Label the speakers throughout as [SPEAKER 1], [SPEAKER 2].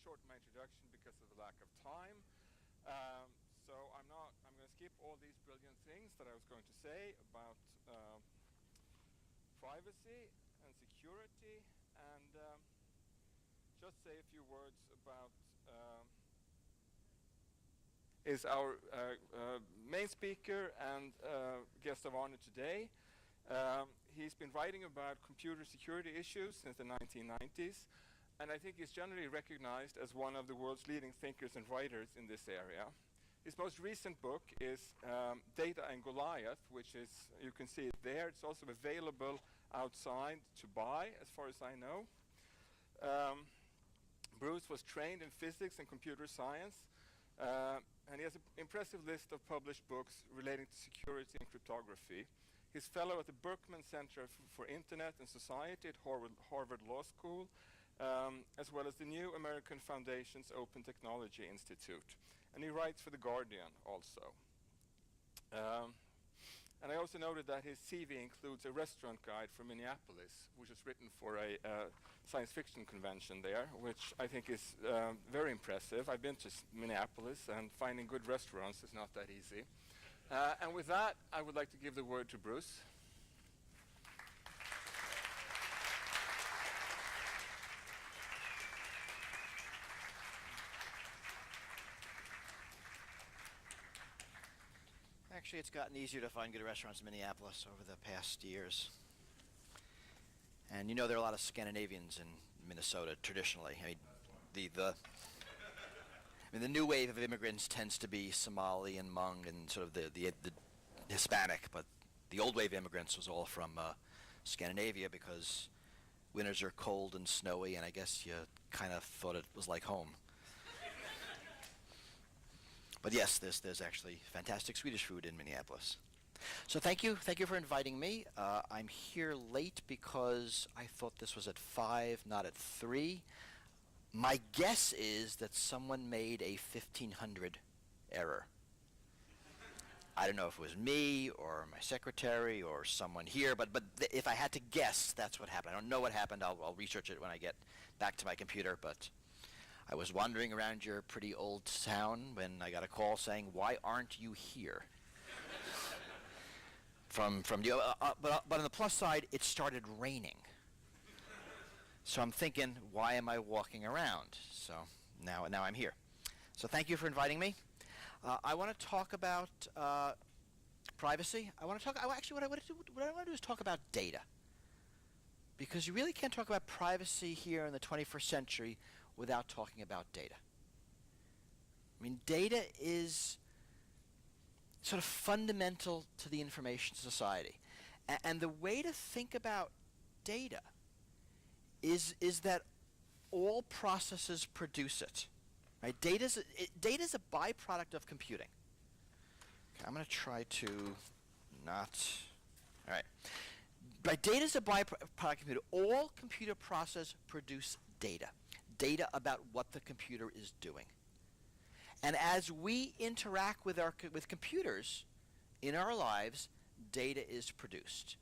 [SPEAKER 1] short my introduction because of the lack of time. So I'm going to skip all these brilliant things that I was going to say about privacy and security, and just say a few words about is our main speaker and guest of honor today. He's been writing about computer security issues since the 1990s, and I think he's generally recognized as one of the world's leading thinkers and writers in this area. His most recent book is Data and Goliath, which is, you can see it there. It's also available outside to buy, as far as I know. Bruce was trained in physics and computer science, and he has an impressive list of published books relating to security and cryptography. He's fellow at the Berggren Center for Internet and Society at Harvard Law School, as well as the New American Foundation's Open Technology Institute. And he writes for The Guardian also. And I also noted that his CV includes a restaurant guide for Minneapolis, which was written for a science fiction convention there, which I think is very impressive. I've been to Minneapolis, and finding good restaurants is not that easy. And with that, I would like to give the word to Bruce.
[SPEAKER 2] Actually, it's gotten easier to find good restaurants in Minneapolis over the past years. And you know there are a lot of Scandinavians in Minnesota traditionally. I mean, the new wave of immigrants tends to be Somali and Hmong and sort of the Hispanic, but the old wave of immigrants was all from Scandinavia because winters are cold and snowy, and I guess you kind of thought it was like home. But yes, there's actually fantastic Swedish food in Minneapolis. So thank you for inviting me. I'm here late because I thought this was at 5, not at 3. My guess is that someone made a 1500 error. I don't know if it was me or my secretary or someone here, but if I had to guess, that's what happened. I don't know what happened. I'll research it when I get back to my computer, but I was wandering around your pretty old town when I got a call saying, "Why aren't you here?" from you. But on the plus side, it started raining. So I'm thinking, why am I walking around? So now I'm here. So thank you for inviting me. I want to talk about privacy. What I want to do is talk about data. Because you really can't talk about privacy here in the 21st century without talking about data. I mean, data is sort of fundamental to the information society. And the way to think about data is that all processes produce it. Right? Data is a byproduct of computing. Okay, I'm going to try to not... All right. Right, data is a byproduct of computer. All computer processes produce data. Data about what the computer is doing. And as we interact with computers in our lives, data is produced.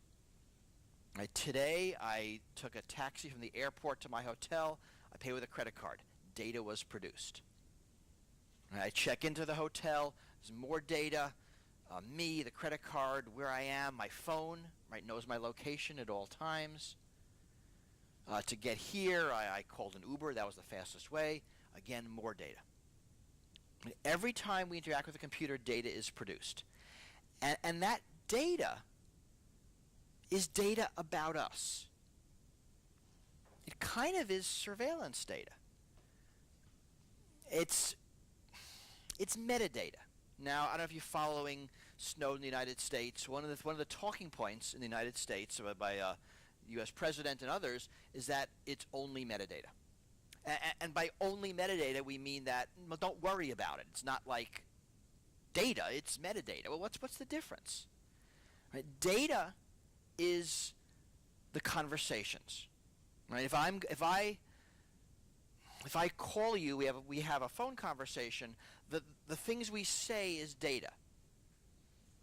[SPEAKER 2] Right, today, I took a taxi from the airport to my hotel. I paid with a credit card. Data was produced. Right, I check into the hotel. There's more data. Me, the credit card, where I am, my phone, right, knows my location at all times. To get here, I called an Uber. That was the fastest way. Again, more data. And every time we interact with a computer, data is produced. And that data is data about us. It kind of is surveillance data. It's metadata. Now, I don't know if you're following Snowden in the United States. One of the talking points in the United States by U.S. President and others is that it's only metadata. And by only metadata, we mean that, well, don't worry about it. It's not like data, it's metadata. Well, what's the difference? Right? Data is the conversations. Right? If I call you, we have a phone conversation, the things we say is data.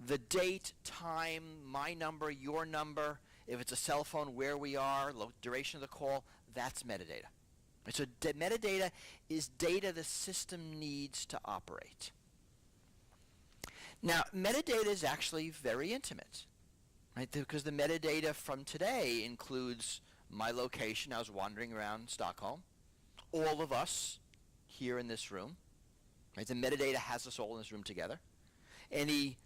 [SPEAKER 2] The date, time, my number, your number, if it's a cell phone, where we are, duration of the call, that's metadata. Right, so metadata is data the system needs to operate. Now, metadata is actually very intimate, right? Because the metadata from today includes my location. I was wandering around Stockholm. All of us here in this room. Right? The metadata has us all in this room together. Any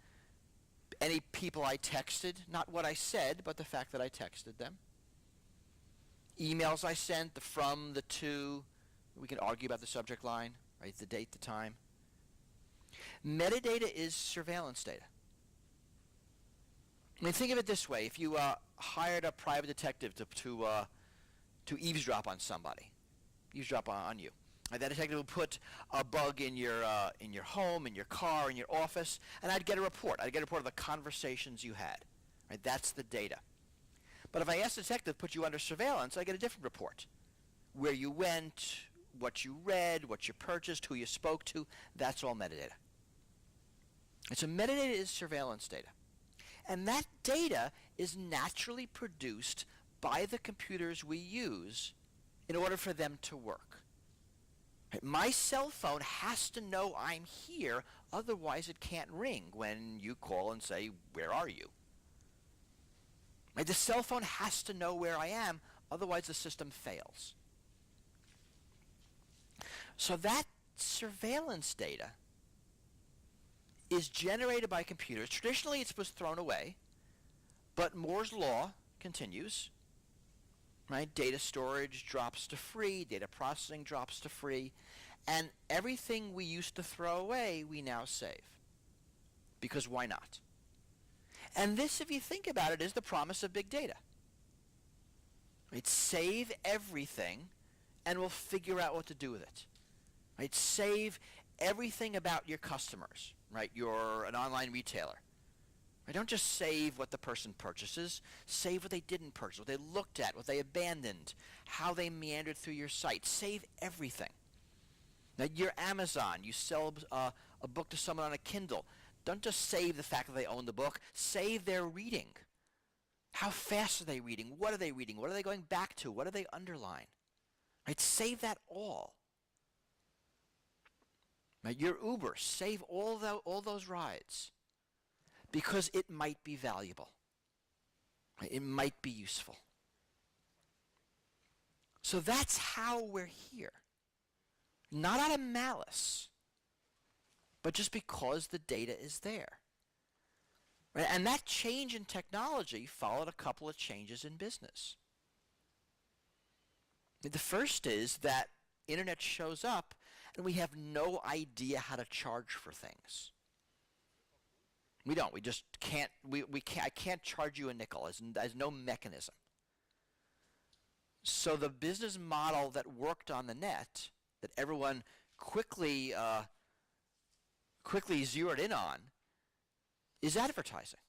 [SPEAKER 2] people I texted, not what I said, but the fact that I texted them. Emails I sent, the from, the to. We can argue about the subject line, right? The date, the time. Metadata is surveillance data. I mean, think of it this way. If you hired a private detective to eavesdrop on somebody, eavesdrop on you, that detective will put a bug in your home, in your car, in your office, and I'd get a report. I'd get a report of the conversations you had. Right? That's the data. But if I ask the detective to put you under surveillance, I get a different report. Where you went, what you read, what you purchased, who you spoke to, that's all metadata. And so metadata is surveillance data. And that data is naturally produced by the computers we use in order for them to work. Right? My cell phone has to know I'm here, otherwise it can't ring when you call and say, "Where are you?" Right? The cell phone has to know where I am, otherwise the system fails. So that surveillance data is generated by computers. Traditionally, it was thrown away, but Moore's law continues. Right? Data storage drops to free, data processing drops to free, and everything we used to throw away, we now save. Because why not? And this, if you think about it, is the promise of big data. Right? Save everything, and we'll figure out what to do with it. Right? Save everything about your customers. Right? You're an online retailer. Right? Don't just save what the person purchases. Save what they didn't purchase, what they looked at, what they abandoned, how they meandered through your site. Save everything. Now, you're Amazon. You sell a book to someone on a Kindle. Don't just save the fact that they own the book. Save their reading. How fast are they reading? What are they reading? What are they going back to? What do they underline? Right? Save that all. Right? Your Uber, save all those rides because it might be valuable. Right? It might be useful. So that's how we're here. Not out of malice, but just because the data is there. Right? And that change in technology followed a couple of changes in business. The first is that internet shows up and we have no idea how to charge for things. We don't. We just can't. I can't charge you a nickel. There's no mechanism. So the business model that worked on the net, that everyone quickly zeroed in on, is advertising.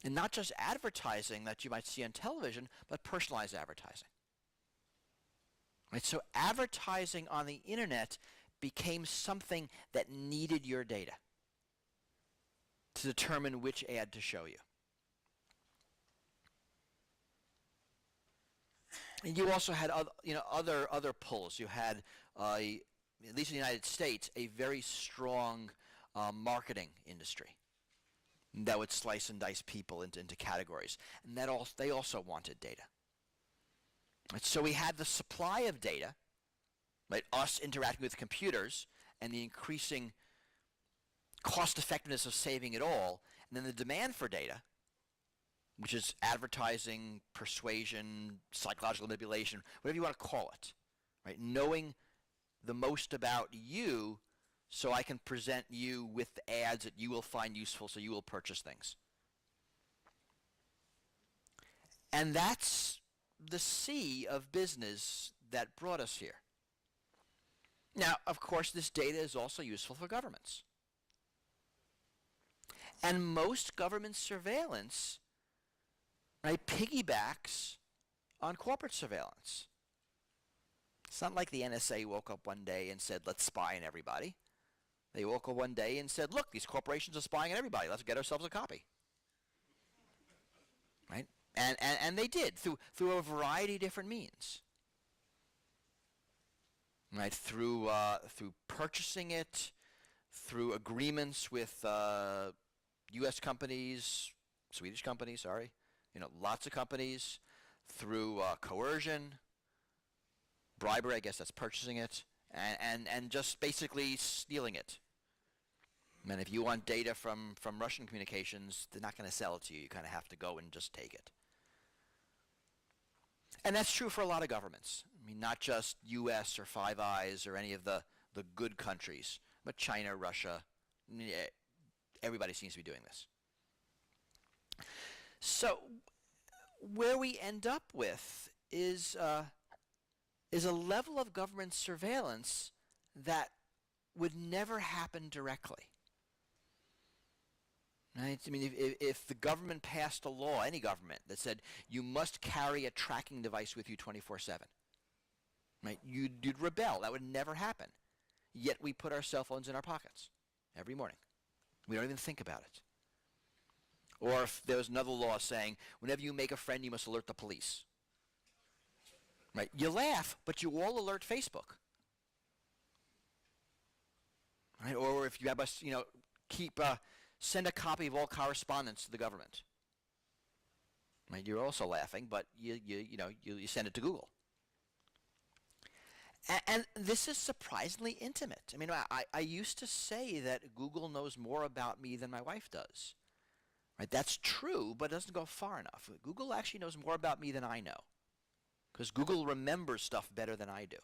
[SPEAKER 2] And not just advertising that you might see on television, but personalized advertising. Right? So advertising on the internet became something that needed your data to determine which ad to show you. And you also had other pulls. You had, at least in the United States, a very strong marketing industry that would slice and dice people into categories. And they also wanted data. Right, so we had the supply of data, right, us interacting with computers, and the increasing cost effectiveness of saving it all, and then the demand for data, which is advertising, persuasion, psychological manipulation, whatever you want to call it, right? Knowing the most about you so I can present you with the ads that you will find useful so you will purchase things. And that's the sea of business that brought us here. Now, of course, this data is also useful for governments. And most government surveillance, right, piggybacks on corporate surveillance. It's not like the NSA woke up one day and said, let's spy on everybody. They woke up one day and said, look, these corporations are spying on everybody. Let's get ourselves a copy. Right? And they did through a variety of different means. right? Through purchasing it, through agreements with U.S. companies, Swedish companies, sorry, lots of companies, through coercion, bribery, I guess that's purchasing it, and just basically stealing it. And if you want data from Russian communications, they're not going to sell it to you. You kind of have to go and just take it. And that's true for a lot of governments. I mean, not just U.S. or Five Eyes or any of the good countries, but China, Russia, everybody seems to be doing this. So where we end up with is a level of government surveillance that would never happen directly. Right? I mean, if the government passed a law, any government, that said you must carry a tracking device with you 24/7, right? You'd rebel. That would never happen. Yet we put our cell phones in our pockets every morning. We don't even think about it. Or if there was another law saying, whenever you make a friend, you must alert the police. Right? You laugh, but you all alert Facebook. Right? Or if you have us, send a copy of all correspondence to the government. Right? You're also laughing, but you send it to Google. And this is surprisingly intimate. I mean, I used to say that Google knows more about me than my wife does. Right? That's true, but it doesn't go far enough. Google actually knows more about me than I know, because Google remembers stuff better than I do.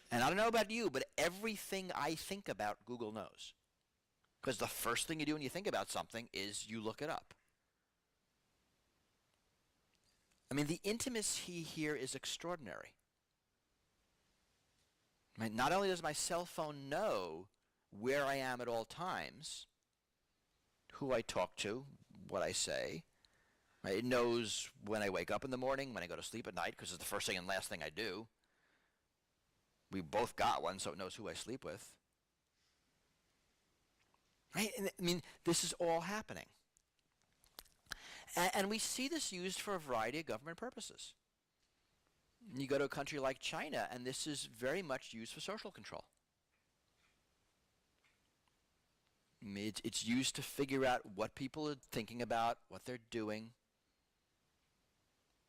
[SPEAKER 2] And I don't know about you, but everything I think about, Google knows. Because the first thing you do when you think about something is you look it up. I mean, the intimacy here is extraordinary. I mean, not only does my cell phone know where I am at all times, who I talk to, what I say, right? It knows when I wake up in the morning, when I go to sleep at night, because it's the first thing and last thing I do. We both got one, so it knows who I sleep with. Right? And, I mean, this is all happening. And we see this used for a variety of government purposes. You go to a country like China, and this is very much used for social control. I mean, it's used to figure out what people are thinking about, what they're doing.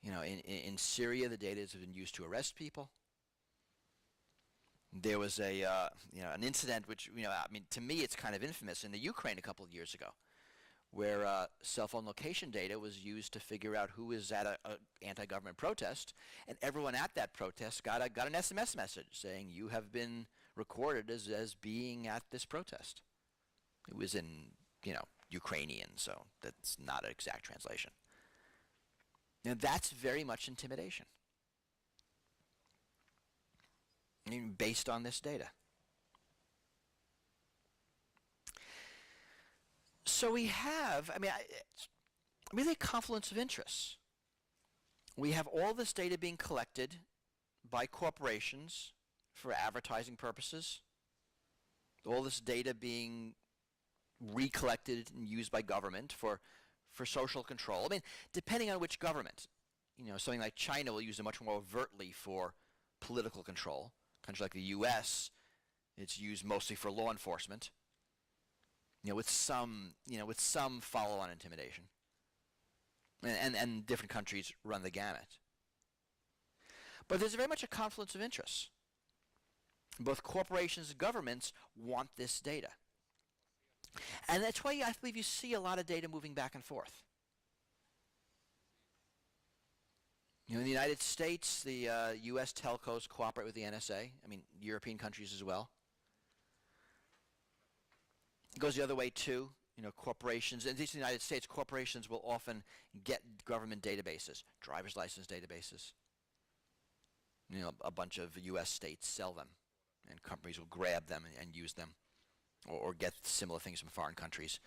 [SPEAKER 2] In Syria, the data has been used to arrest people. There was an incident which, to me it's kind of infamous in the Ukraine a couple of years ago, where cell phone location data was used to figure out who is at a anti-government protest, and everyone at that protest got an SMS message saying you have been recorded as being at this protest. It was in, Ukrainian, so that's not an exact translation. Now that's very much intimidation. I mean, based on this data. So we have, it's really a confluence of interests. We have all this data being collected by corporations for advertising purposes. All this data being recollected and used by government for social control. I mean, depending on which government. Something like China will use it much more overtly for political control. Country like the U.S., it's used mostly for law enforcement. With some follow-on intimidation. And different countries run the gamut. But there's very much a confluence of interests. Both corporations and governments want this data. And that's why I believe you see a lot of data moving back and forth. In the United States, the U.S. telcos cooperate with the NSA. European countries as well. It goes the other way too. Corporations, at least in the United States, corporations will often get government databases, driver's license databases. A bunch of U.S. states sell them, and companies will grab them and use them, or get similar things from foreign countries.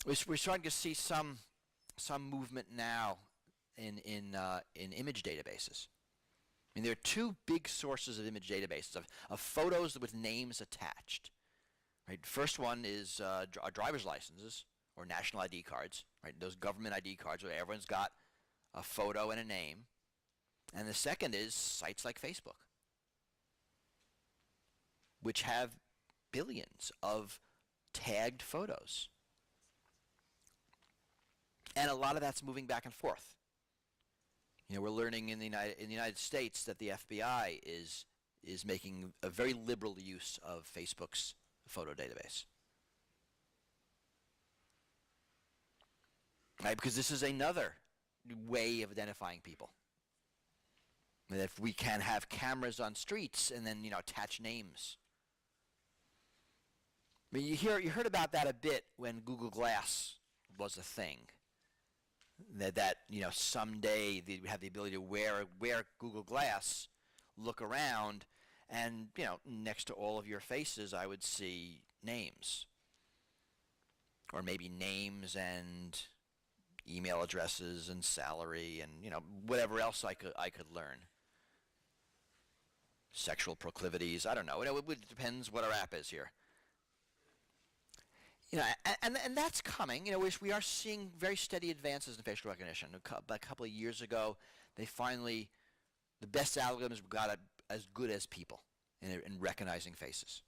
[SPEAKER 2] We're starting to see some movement now in image databases. There are two big sources of image databases of photos with names attached. Right. First one is driver's licenses or national ID cards. Right. Those government ID cards where everyone's got a photo and a name. And the second is sites like Facebook. which have billions of tagged photos. And a lot of that's moving back and forth. You know, we're learning in the United States that the FBI is making a very liberal use of Facebook's photo database. Right, because this is another way of identifying people. And if we can have cameras on streets and then, you know, attach names. I mean, you heard about that a bit when Google Glass was a thing. That you know, someday they would have the ability to wear Google Glass, look around, and, you know, next to all of your faces I would see names. Or maybe names and email addresses and salary and, you know, whatever else I could learn. Sexual proclivities, I don't know. It depends what our app is here. You know, and that's coming. You know, we are seeing very steady advances in facial recognition. A couple of years ago, the best algorithms got it as good as people in recognizing faces.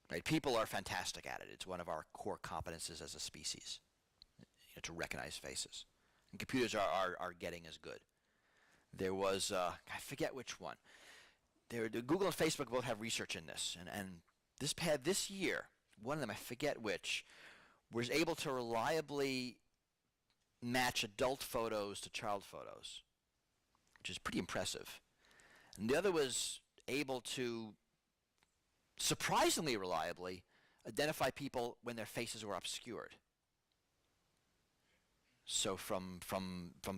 [SPEAKER 2] Right? People are fantastic at it. It's one of our core competences as a species, you know, to recognize faces. And computers are getting as good. There was, I forget which one. Google and Facebook both have research in this. And this year, one of them, I forget which, was able to reliably match adult photos to child photos, which is pretty impressive. And the other was able to surprisingly reliably identify people when their faces were obscured. So from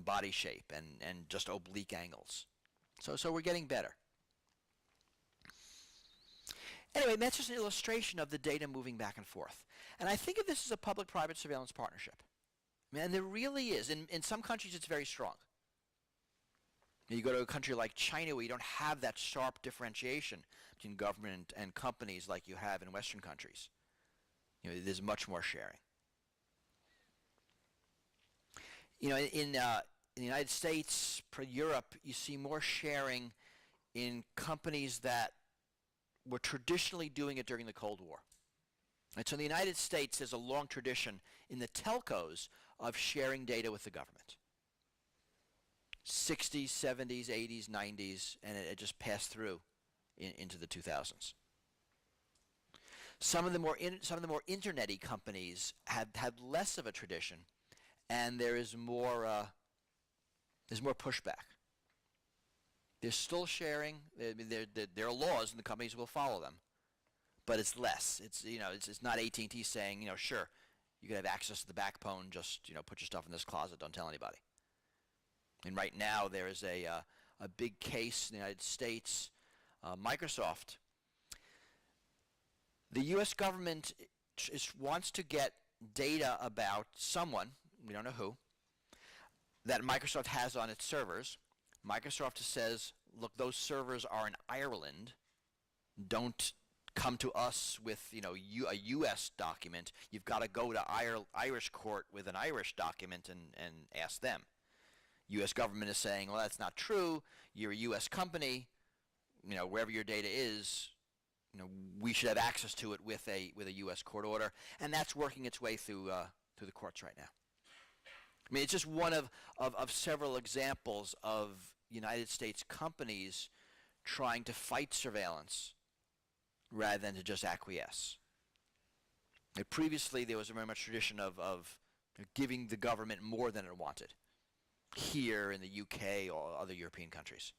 [SPEAKER 2] body shape and just oblique angles. So we're getting better. Anyway, that's just an illustration of the data moving back and forth. And I think of this as a public-private surveillance partnership. I mean, and there really is. In some countries, it's very strong. You go to a country like China where you don't have that sharp differentiation between government and companies like you have in Western countries. You know, there's much more sharing. You know, in the United States, Europe, you see more sharing in companies that were traditionally doing it during the Cold War. And so in the United States, there's a long tradition in the telcos of sharing data with the government. 60s, 70s, 80s, 90s, and it just passed through into the 2000s. Some of the more internet-y companies had less of a tradition, and there is more pushback. They're still sharing. There are laws, and the companies will follow them, but it's less. It's not AT&T saying, you know, sure, you can have access to the backbone. Just, you know, put your stuff in this closet. Don't tell anybody. And right now there is a big case in the United States. Microsoft. The U.S. government wants to get data about someone, we don't know who, that Microsoft has on its servers. Microsoft says, look, those servers are in Ireland. Don't come to us with, you know, a U.S. document. You've got to go to Irish court with an Irish document and ask them. U.S. government is saying, well, that's not true. You're a U.S. company. You know, wherever your data is, you know, we should have access to it with a U.S. court order, and that's working its way through the courts right now. I mean, it's just one of several examples of United States companies trying to fight surveillance rather than to just acquiesce. And previously, there was a very much tradition of giving the government more than it wanted here in the UK or other European countries.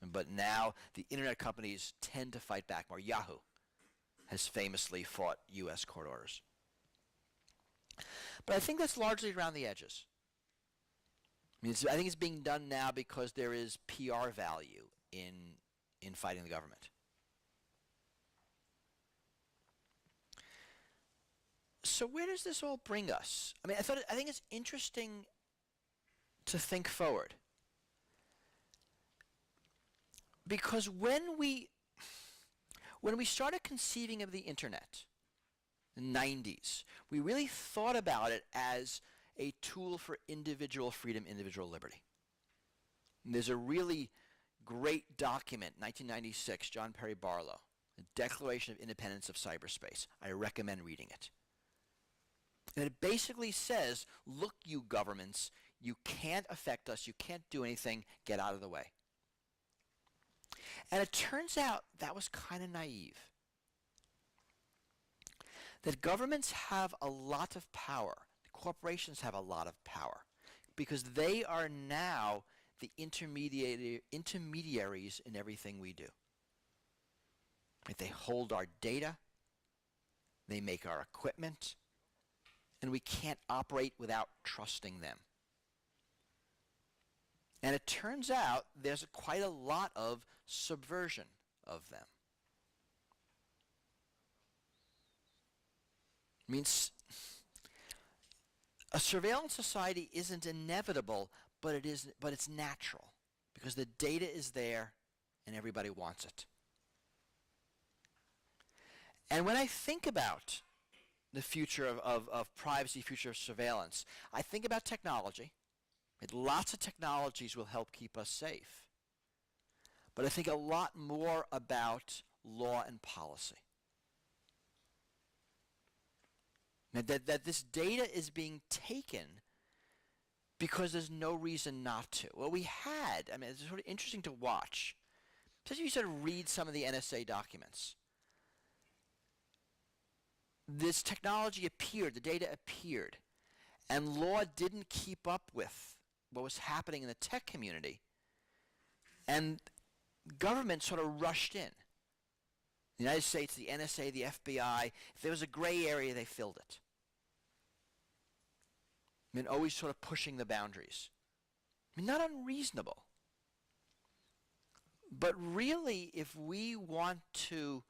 [SPEAKER 2] But now the internet companies tend to fight back more. Yahoo has famously fought U.S. court orders. But I think that's largely around the edges. I think it's being done now because there is PR value in fighting the government. So where does this all bring us? I mean, I think it's interesting to think forward. Because when we started conceiving of the internet in the 90s, we really thought about it as a tool for individual freedom, individual liberty. And there's a really great document, 1996, John Perry Barlow, The Declaration of Independence of Cyberspace. I recommend reading it. And it basically says, look, you governments, you can't affect us, you can't do anything, get out of the way. And it turns out that was kind of naive. That governments have a lot of power. Corporations have a lot of power because they are now the intermediaries in everything we do. Right? They hold our data, they make our equipment, and we can't operate without trusting them. And it turns out there's quite a lot of subversion of them. I mean, a surveillance society isn't inevitable, but it's natural because the data is there and everybody wants it. And when I think about the future of privacy, future of surveillance, I think about technology. Lots of technologies will help keep us safe. But I think a lot more about law and policy. That this data is being taken because there's no reason not to. Well, we had, I mean, it's sort of interesting to watch. Especially if you sort of read some of the NSA documents. This technology appeared, the data appeared, and law didn't keep up with what was happening in the tech community. And government sort of rushed in. The United States, the NSA, the FBI, if there was a gray area, they filled it. I mean, always sort of pushing the boundaries. I mean, not unreasonable. But really, if we want to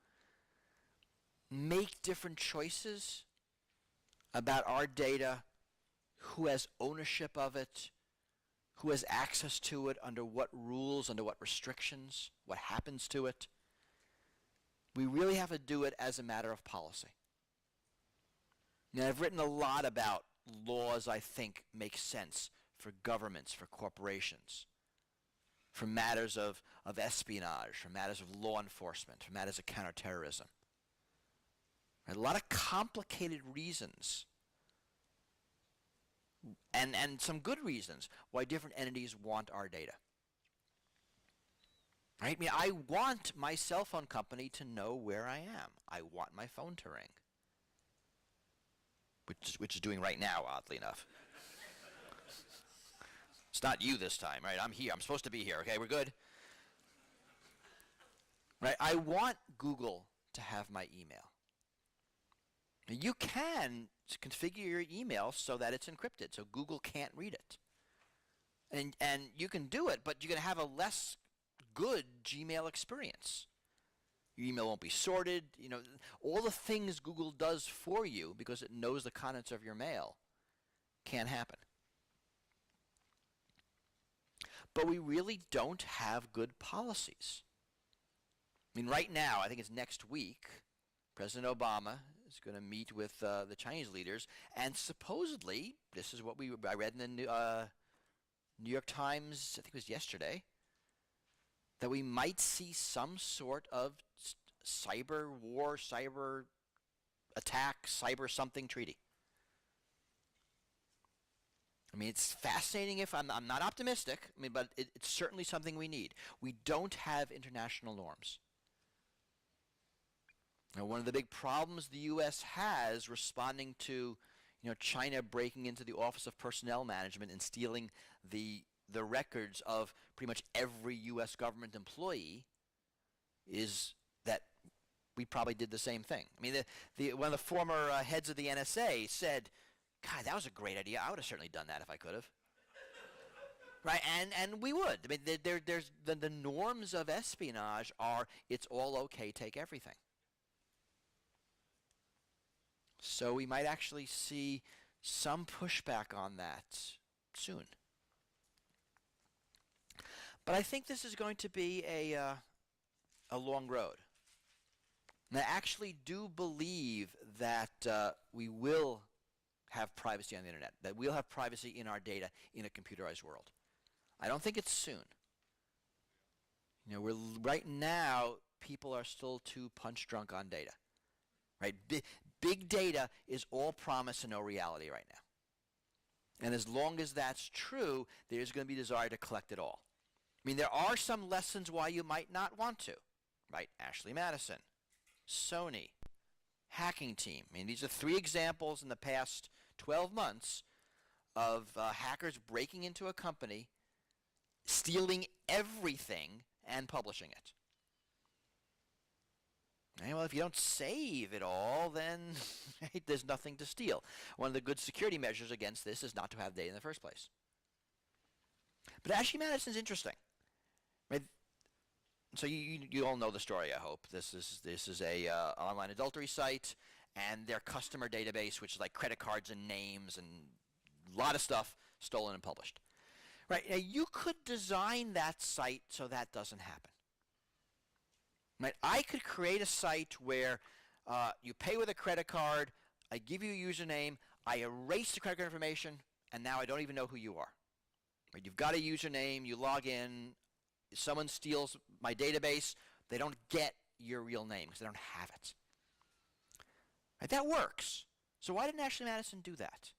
[SPEAKER 2] make different choices about our data, who has ownership of it, who has access to it, under what rules, under what restrictions, what happens to it, we really have to do it as a matter of policy. Now, I've written a lot about laws I think make sense for governments, for corporations, for matters of espionage, for matters of law enforcement, for matters of counterterrorism. Right? A lot of complicated reasons and some good reasons why different entities want our data. Right? I mean, I want my cell phone company to know where I am. I want my phone to ring. Which is doing right now, oddly enough. It's not you this time, right? I'm here. I'm supposed to be here, okay? We're good? Right? I want Google to have my email. You can configure your email so that it's encrypted, so Google can't read it. And you can do it, but you're going to have a less good Gmail experience. Your email won't be sorted. You know, all the things Google does for you because it knows the contents of your mail can't happen. But we really don't have good policies. I mean, right now, I think it's next week, President Obama is going to meet with the Chinese leaders, and supposedly, this is what I read in the New York Times, I think it was yesterday, that we might see some sort of cyber war, cyber attack, cyber something treaty. I mean, it's fascinating if I'm not optimistic, I mean, but it's certainly something we need. We don't have international norms. Now, one of the big problems the U.S. has responding to, China breaking into the Office of Personnel Management and stealing the records of pretty much every U.S. government employee is that we probably did the same thing. I mean, one of the former heads of the NSA said, God, that was a great idea. I would have certainly done that if I could have. Right, and we would. I mean, there's the norms of espionage are it's all okay, take everything. So we might actually see some pushback on that soon. But I think this is going to be a long road. And I actually do believe that we will have privacy on the internet, that we'll have privacy in our data in a computerized world. I don't think it's soon. We're right now, people are still too punch drunk on data. Right? Big data is all promise and no reality right now. And as long as that's true, there's going to be desire to collect it all. I mean, there are some lessons why you might not want to. Right? Ashley Madison, Sony, hacking team. I mean, these are 3 examples in the past 12 months of hackers breaking into a company, stealing everything, and publishing it. And well, if you don't save it all, then there's nothing to steal. One of the good security measures against this is not to have data in the first place. But Ashley Madison's interesting. Right? So you all know the story, I hope. This is a online adultery site, and their customer database, which is like credit cards and names and a lot of stuff, stolen and published. Right? Now, you could design that site so that doesn't happen. Right? I could create a site where you pay with a credit card, I give you a username, I erase the credit card information, and now I don't even know who you are. Right? You've got a username, you log in, someone steals my database, they don't get your real name because they don't have it. Right? That works. So why didn't Ashley Madison do that?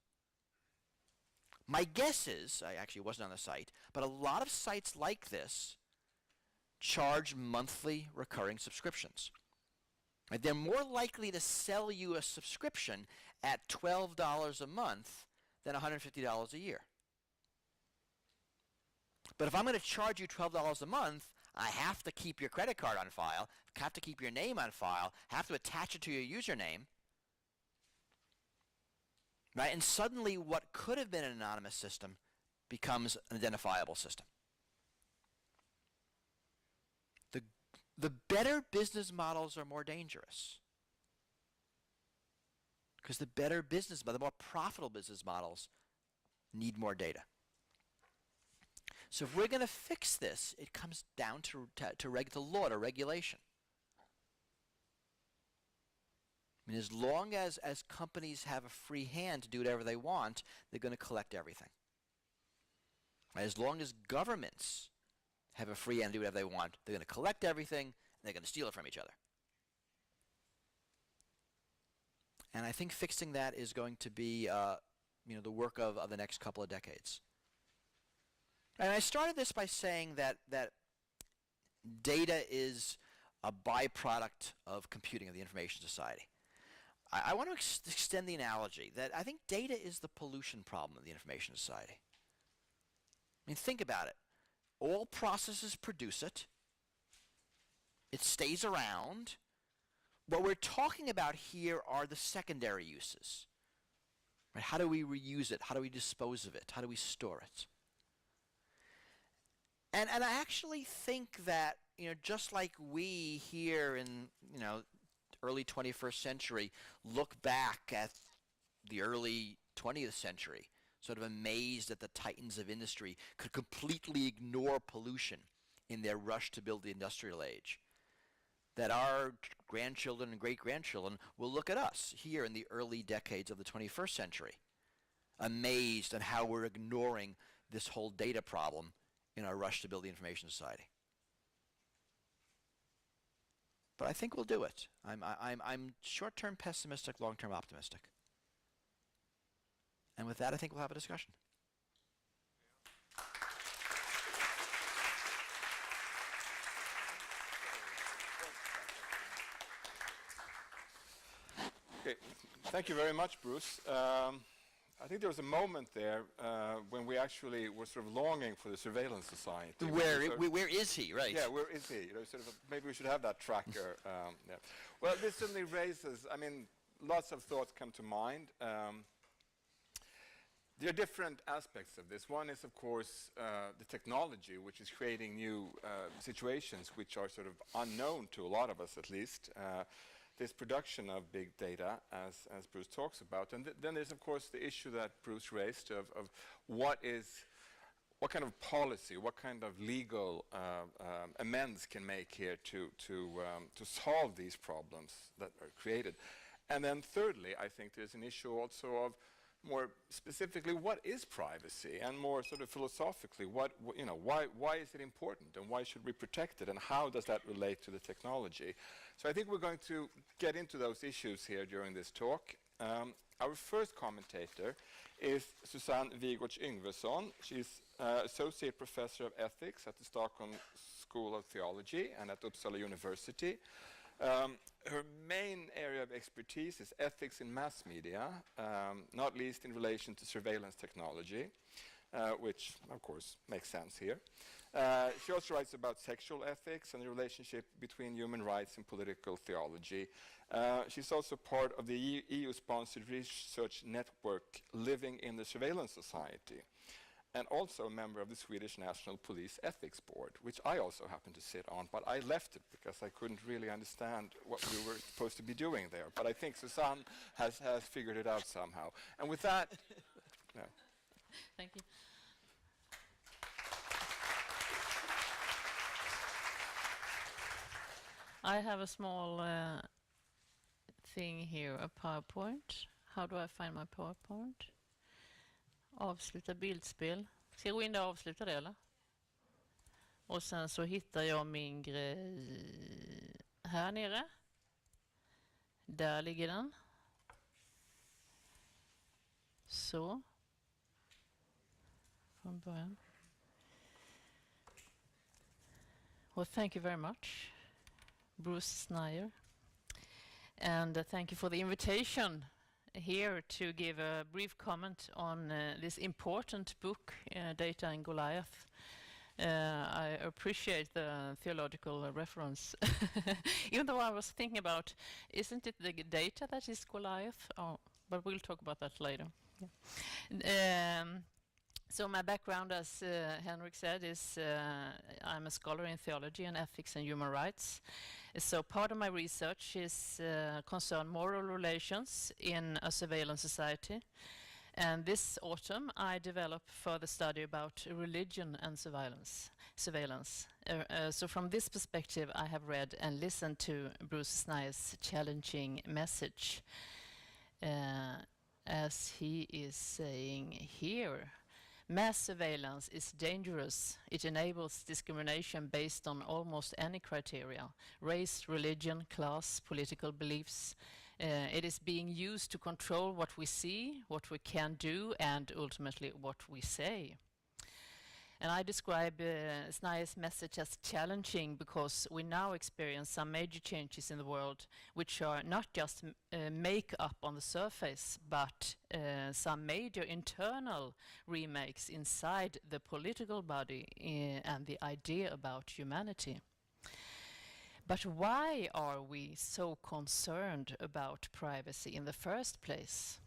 [SPEAKER 2] My guess is, I actually wasn't on the site, but a lot of sites like this charge monthly recurring subscriptions. Right? They're more likely to sell you a subscription at $12 a month than $150 a year. But if I'm going to charge you $12 a month, I have to keep your credit card on file, have to keep your name on file, have to attach it to your username. Right? And suddenly what could have been an anonymous system becomes an identifiable system. The better business models are more dangerous. Because the better business, the more profitable business models need more data. So if we're going to fix this, it comes down to law, to regulation. I mean, as long as companies have a free hand to do whatever they want, they're going to collect everything. As long as governments have a free hand to do whatever they want, they're going to collect everything, and they're going to steal it from each other. And I think fixing that is going to be the work of the next couple of decades. And I started this by saying that data is a byproduct of computing, of the information society. I want to extend the analogy that I think data is the pollution problem of the information society. I mean, think about it. All processes produce it. It stays around. What we're talking about here are the secondary uses. Right? How do we reuse it? How do we dispose of it? How do we store it? And I actually think that, just like we here in, early 21st century look back at the early 20th century, sort of amazed that the titans of industry could completely ignore pollution in their rush to build the industrial age, that our grandchildren and great-grandchildren will look at us here in the early decades of the 21st century, amazed at how we're ignoring this whole data problem in our rush to build the information society. But I think we'll do it. I'm short-term pessimistic, long-term optimistic. And with that, I think we'll have a discussion.
[SPEAKER 1] Okay. Thank you very much, Bruce. I think there was a moment there when we actually were sort of longing for the surveillance society.
[SPEAKER 2] Where is he, right?
[SPEAKER 1] Yeah, where is he? Maybe we should have that tracker. Yeah. Well, this certainly raises, lots of thoughts come to mind. There are different aspects of this. One is, of course, the technology, which is creating new situations which are sort of unknown to a lot of us, at least. This production of big data, as Bruce talks about. And then there's, of course, the issue that Bruce raised of what kind of policy, what kind of legal amends can make here to solve these problems that are created. And then thirdly, I think there's an issue also of more specifically, what is privacy, and more sort of philosophically, why is it important, and why should we protect it, and how does that relate to the technology? So I think we're going to get into those issues here during this talk. Our first commentator is Susanne Wigorts Yngvesson. She's Associate Professor of Ethics at the Stockholm School of Theology and at Uppsala University. Her main area of expertise is ethics in mass media, not least in relation to surveillance technology, which of course makes sense here. She also writes about sexual ethics and the relationship between human rights and political theology. She's also part of the EU-sponsored research network Living in the Surveillance Society, and also a member of the Swedish National Police Ethics Board, which I also happen to sit on, but I left it because I couldn't really understand what we were supposed to be doing there. But I think Susanne has figured it out somehow. And with that, no.
[SPEAKER 3] Thank you. I have a small thing here, a PowerPoint. How do I find my PowerPoint? Avsluta bildspel. Ska jag gå in där och avsluta det, eller? Och sen så hittar jag min grej här nere. Där ligger den. Så. Från början. Well, thank you very much, Bruce Schneier. And thank you for the invitation here to give a brief comment on this important book, Data in Goliath. I appreciate the theological reference. Even though I was thinking about, isn't it the data that is Goliath? Oh, but we'll talk about that later. Yeah. So my background, as Henrik said, is I'm a scholar in theology and ethics and human rights. So part of my research is concerned moral relations in a surveillance society. And this autumn, I developed further study about religion and surveillance. So from this perspective, I have read and listened to Bruce Schneiers' challenging message, as he is saying here. Mass surveillance is dangerous. It enables discrimination based on almost any criteria: race, religion, class, political beliefs. It is being used to control what we see, what we can do, and ultimately what we say. And I describe Schneiers' message as challenging because we now experience some major changes in the world which are not just make-up on the surface, but some major internal remakes inside the political body and the idea about humanity. But why are we so concerned about privacy in the first place?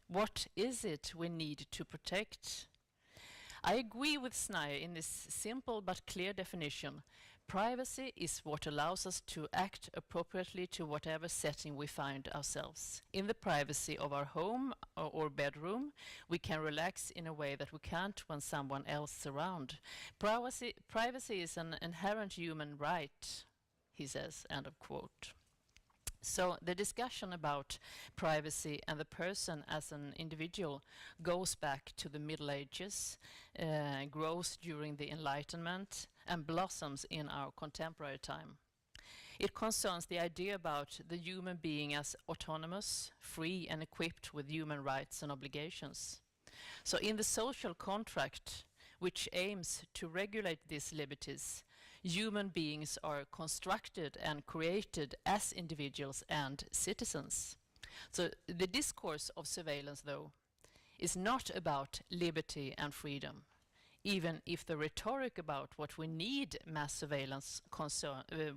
[SPEAKER 3] What is it we need to protect? I agree with Schneier in this simple but clear definition. Privacy is what allows us to act appropriately to whatever setting we find ourselves. In the privacy of our home or bedroom, we can relax in a way that we can't when someone else is around. Privacy is an inherent human right, he says, end of quote. So the discussion about privacy and the person as an individual goes back to the Middle Ages, grows during the Enlightenment, and blossoms in our contemporary time. It concerns the idea about the human being as autonomous, free, and equipped with human rights and obligations. So in the social contract, which aims to regulate these liberties, human beings are constructed and created as individuals and citizens. So the discourse of surveillance, though, is not about liberty and freedom, even if the rhetoric about what we need mass surveillance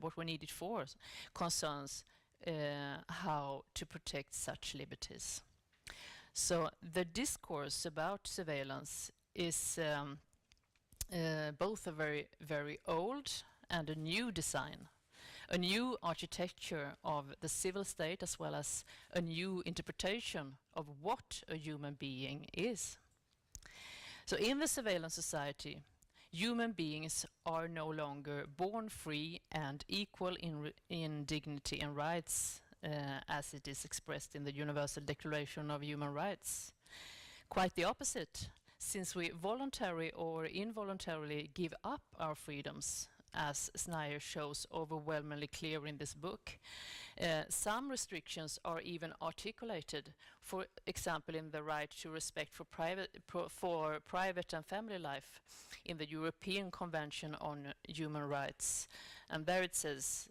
[SPEAKER 3] what we need it for concerns how to protect such liberties. So the discourse about surveillance is both a very, very old and a new design, a new architecture of the civil state, as well as a new interpretation of what a human being is. So in the surveillance society, human beings are no longer born free and equal in dignity and rights, as it is expressed in the Universal Declaration of Human Rights. Quite the opposite, since we voluntarily or involuntarily give up our freedoms, as Schneier shows overwhelmingly clear in this book. Some restrictions are even articulated, for example in the right to respect for private and family life in the European Convention on Human Rights. And there it says,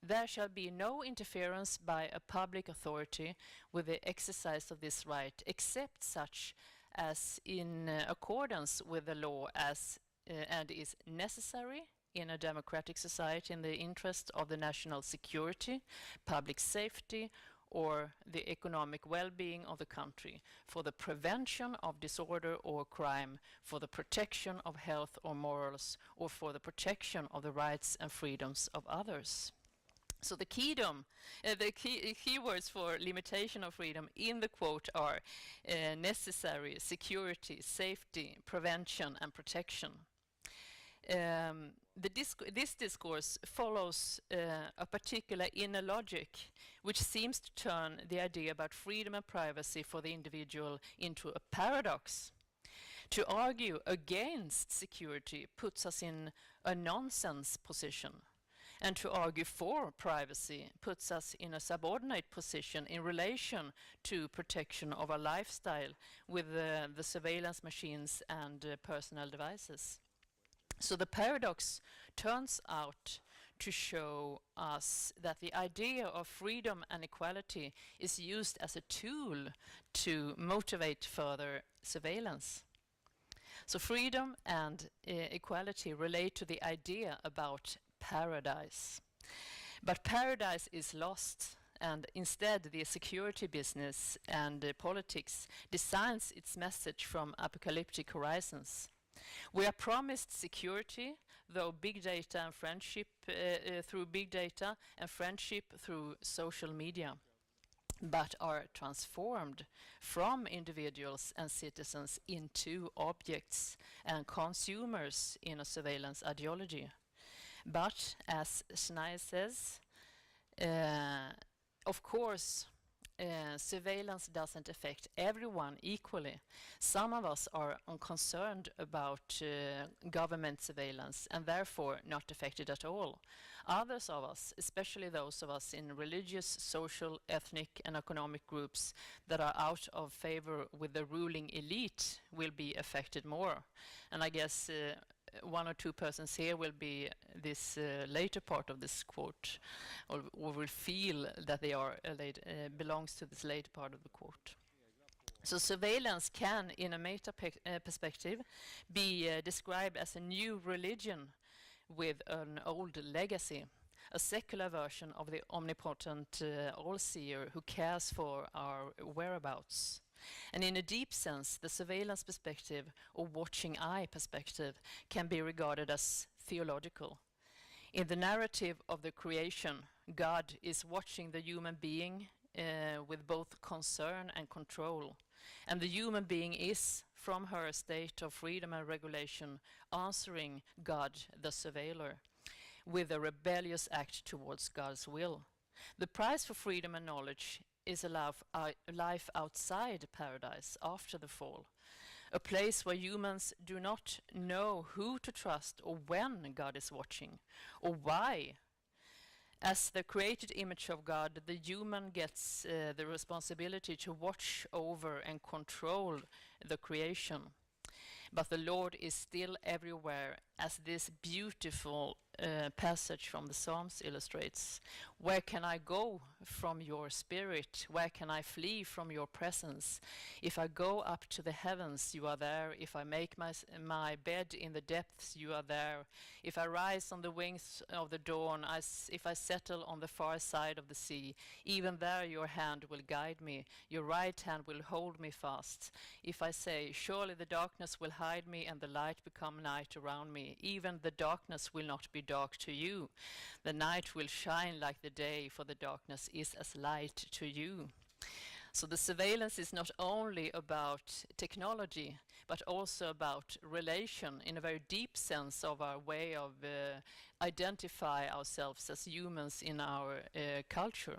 [SPEAKER 3] there shall be no interference by a public authority with the exercise of this right, except such as in accordance with the law as and is necessary in a democratic society in the interest of the national security, public safety, or the economic well-being of the country, for the prevention of disorder or crime, for the protection of health or morals, or for the protection of the rights and freedoms of others. So the keywords for limitation of freedom in the quote are necessary, security, safety, prevention, and protection. This discourse follows a particular inner logic which seems to turn the idea about freedom and privacy for the individual into a paradox. To argue against security puts us in a nonsense position, and to argue for privacy puts us in a subordinate position in relation to protection of our lifestyle with the surveillance machines and personal devices. So the paradox turns out to show us that the idea of freedom and equality is used as a tool to motivate further surveillance. So freedom and equality relate to the idea about paradise. But paradise is lost, and instead the security business and politics designs its message from apocalyptic horizons. We are promised security, though big data and friendship through big data and friendship through social media, but are transformed from individuals and citizens into objects and consumers in a surveillance ideology. But as Schneier says, of course, surveillance doesn't affect everyone equally. Some of us are unconcerned about government surveillance and therefore not affected at all. Others of us, especially those of us in religious, social, ethnic and economic groups that are out of favor with the ruling elite, will be affected more. And I guess one or two persons here will be this later part of this quote, or will feel that they are belongs to this later part of the quote. So surveillance can, in a meta perspective, be described as a new religion with an old legacy, a secular version of the omnipotent all-seer who cares for our whereabouts. And in a deep sense, the surveillance perspective or watching eye perspective can be regarded as theological. In the narrative of the creation, God is watching the human being with both concern and control. And the human being is, from her state of freedom and regulation, answering God, the surveiller, with a rebellious act towards God's will. The price for freedom and knowledge is a life outside paradise after the fall, a place where humans do not know who to trust or when God is watching, or why. As the created image of God, the human gets the responsibility to watch over and control the creation. But the Lord is still everywhere, as this beautiful passage from the Psalms illustrates. Where can I go from your spirit? Where can I flee from your presence? If I go up to the heavens, you are there. If I make my bed in the depths, you are there. If I rise on the wings of the dawn, if I settle on the far side of the sea, even there your hand will guide me. Your right hand will hold me fast. If I say, surely the darkness will hide me and the light become night around me, even the darkness will not be dark to you. The night will shine like the day, for the darkness is as light to you. So the surveillance is not only about technology, but also about relation in a very deep sense of our way of identify ourselves as humans in our culture.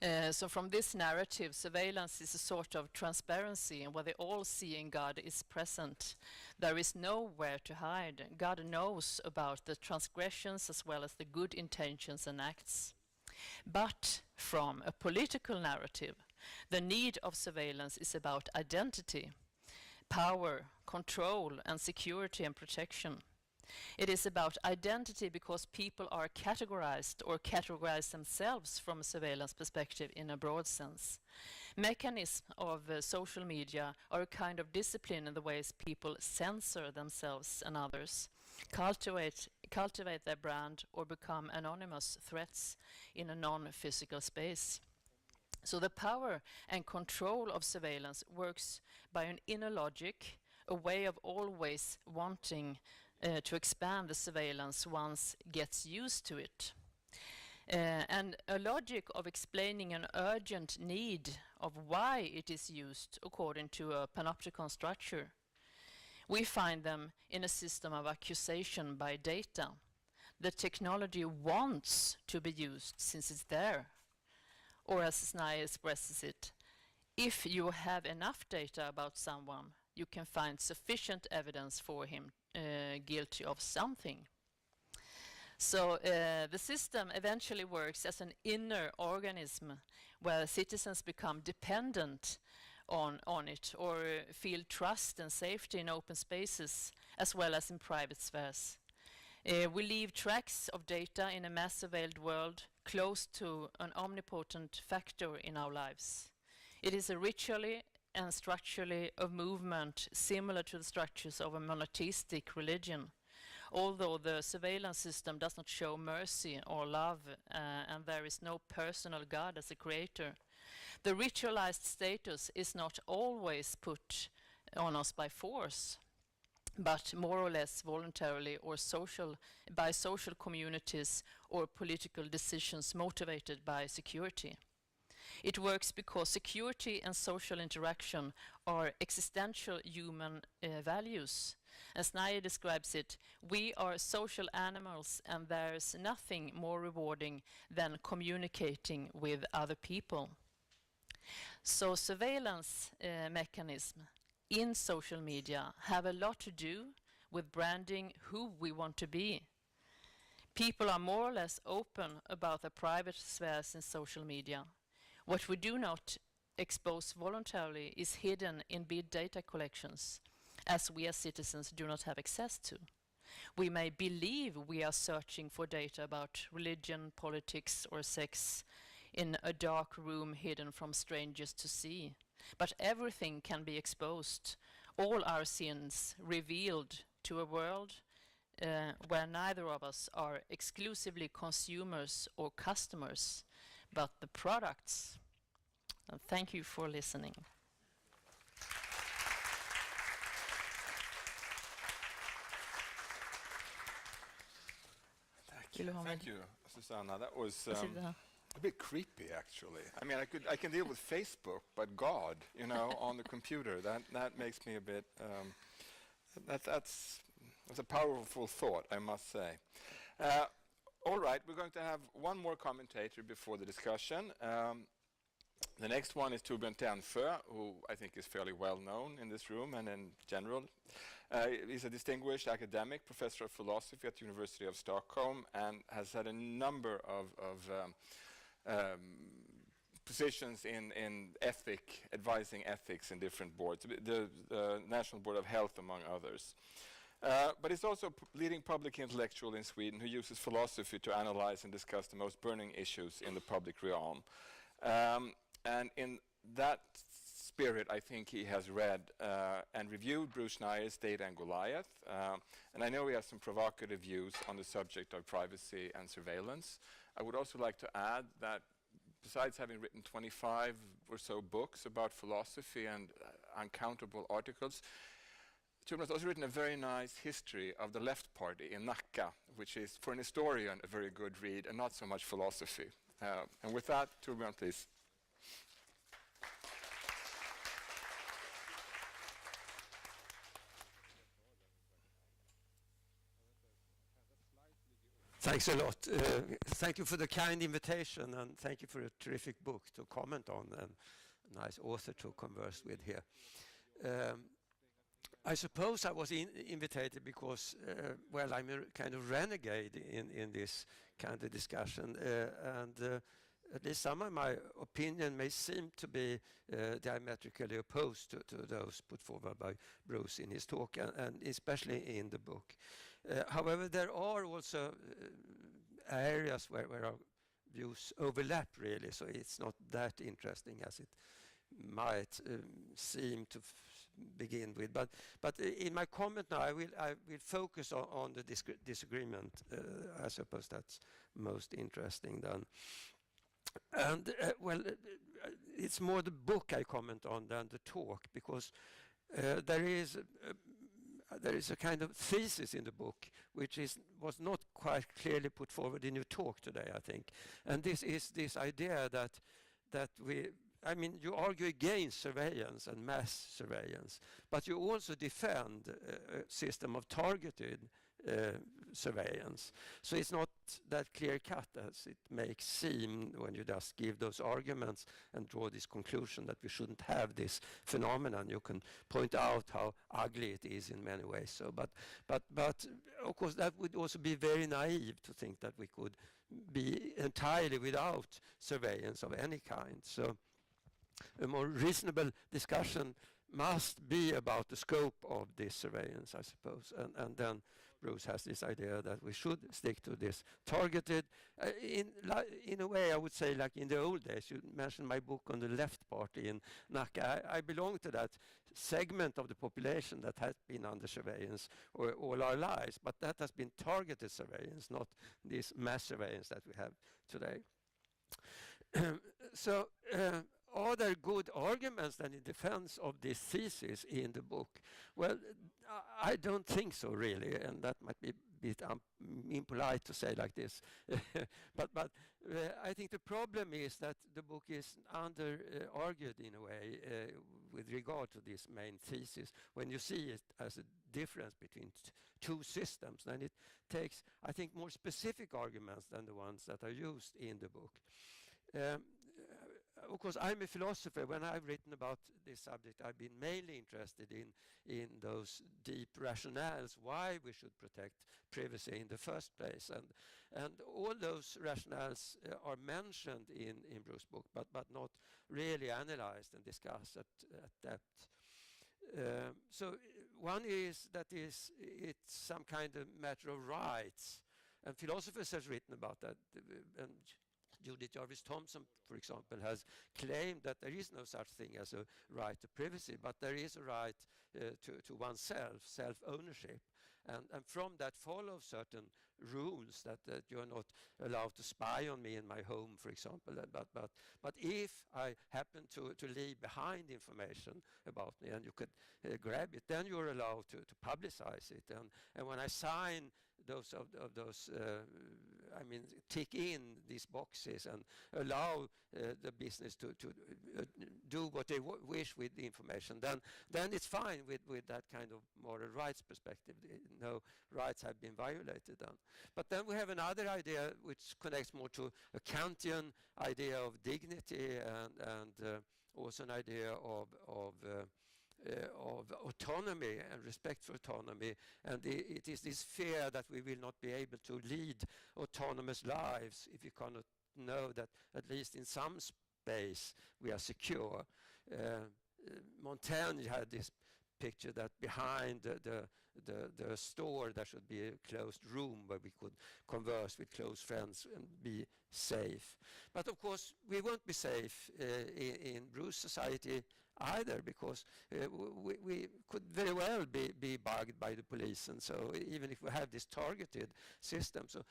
[SPEAKER 3] So from this narrative, surveillance is a sort of transparency, and where the all-seeing God is present. There is nowhere to hide. God knows about the transgressions as well as the good intentions and acts. But from a political narrative, the need of surveillance is about identity, power, control, and security and protection. It is about identity because people are categorized or categorize themselves from a surveillance perspective in a broad sense. Mechanisms of social media are a kind of discipline in the ways people censor themselves and others, cultivate their brand, or become anonymous threats in a non-physical space. So the power and control of surveillance works by an inner logic, a way of always wanting to expand the surveillance once gets used to it. And a logic of explaining an urgent need of why it is used according to a panopticon structure. We find them in a system of accusation by data. The technology wants to be used since it's there. Or as Schneier expresses it, if you have enough data about someone, you can find sufficient evidence for him guilty of something. So the system eventually works as an inner organism where citizens become dependent on it or feel trust and safety in open spaces as well as in private spheres. We leave tracks of data in a mass surveilled world close to an omnipotent factor in our lives. It is a ritually and structurally a movement similar to the structures of a monotheistic religion, although the surveillance system does not show mercy or love and there is no personal God as a creator. The ritualized status is not always put on us by force, but more or less voluntarily or by social communities or political decisions motivated by security. It works because security and social interaction are existential human values. As Schneier describes it, we are social animals and there's nothing more rewarding than communicating with other people. So surveillance mechanisms in social media have a lot to do with branding who we want to be. People are more or less open about their private spheres in social media. What we do not expose voluntarily is hidden in big data collections, as we as citizens do not have access to. We may believe we are searching for data about religion, politics, or sex in a dark room hidden from strangers to see. But everything can be exposed, all our sins revealed to a world where neither of us are exclusively consumers or customers, but the products. And thank you for listening.
[SPEAKER 1] Thank you, Susanne. That was a bit creepy, actually. I mean, I can deal with Facebook, but God, on the computer, that makes me a bit. That's a powerful thought, I must say. All right, we're going to have one more commentator before the discussion. The next one is Torbjörn Tännsjö, who I think is fairly well known in this room and in general. He's a distinguished academic, professor of philosophy at the University of Stockholm, and has had a number of positions in advising ethics in different boards, the National Board of Health, among others. But he's also a leading public intellectual in Sweden who uses philosophy to analyze and discuss the most burning issues in the public realm. And in that spirit, I think he has read and reviewed Bruce Schneiers' Data and Goliath. And I know he has some provocative views on the subject of privacy and surveillance. I would also like to add that besides having written 25 or so books about philosophy and uncountable articles, Torbjörn has also written a very nice history of the left party in Nacka, which is, for an historian, a very good read and not so much philosophy. And with that, Torbjörn, please.
[SPEAKER 4] Thanks a lot. Thank you for the kind invitation, and thank you for a terrific book to comment on and a nice author to converse with here. I suppose I was invited because, well, I'm a kind of renegade in this kind of discussion, and at least some of my opinion may seem to be diametrically opposed to those put forward by Bruce in his talk, and especially in the book. However, there are also areas where our views overlap, really, so it's not that interesting as it might seem to begin with. But in my comment now, I will focus on the disagreement. I suppose that's most interesting then. And well, it's more the book I comment on than the talk, because there is a kind of thesis in the book which was not quite clearly put forward in your talk today, I think. And this is this idea that you argue against surveillance and mass surveillance, but you also defend a system of targeted surveillance. So it's not that clear-cut as it makes seem when you just give those arguments and draw this conclusion that we shouldn't have this phenomenon. You can point out how ugly it is in many ways. So, but of course that would also be very naive to think that we could be entirely without surveillance of any kind. So a more reasonable discussion must be about the scope of this surveillance, I suppose, and then Bruce has this idea that we should stick to this targeted, in a way I would say like in the old days. You mentioned my book on the left party in Nacka. I belong to that segment of the population that has been under surveillance all our lives, but that has been targeted surveillance, not this mass surveillance that we have today. So are there good arguments then in defense of this thesis in the book? Well, I don't think so, really, and that might be a bit impolite to say like this. but I think the problem is that the book is under-argued in a way with regard to this main thesis. When you see it as a difference between two systems, then it takes, I think, more specific arguments than the ones that are used in the book. Of course, I'm a philosopher. When I've written about this subject, I've been mainly interested in those deep rationales why we should protect privacy in the first place. And all those rationales are mentioned in Bruce's book, but not really analyzed and discussed at depth. So one is that it's some kind of matter of rights. And philosophers have written about that. And Judith Jarvis Thomson, for example, has claimed that there is no such thing as a right to privacy, but there is a right to oneself, self-ownership. And from that follow certain rules that you're not allowed to spy on me in my home, for example. But if I happen to leave behind information about me and you could grab it, then you're allowed to publicize it. And when I sign those tick in these boxes and allow the business to do what they wish with the information, then it's fine with that kind of moral rights perspective. No rights have been violated then. But then we have another idea which connects more to a Kantian idea of dignity and also an idea of autonomy and respect for autonomy, and it is this fear that we will not be able to lead autonomous lives if we cannot know that at least in some space we are secure. Montaigne had this picture that behind the store there should be a closed room where we could converse with close friends and be safe. But of course we won't be safe in Bruce society either, because we could very well be bugged by the police, and so even if we have this targeted system, so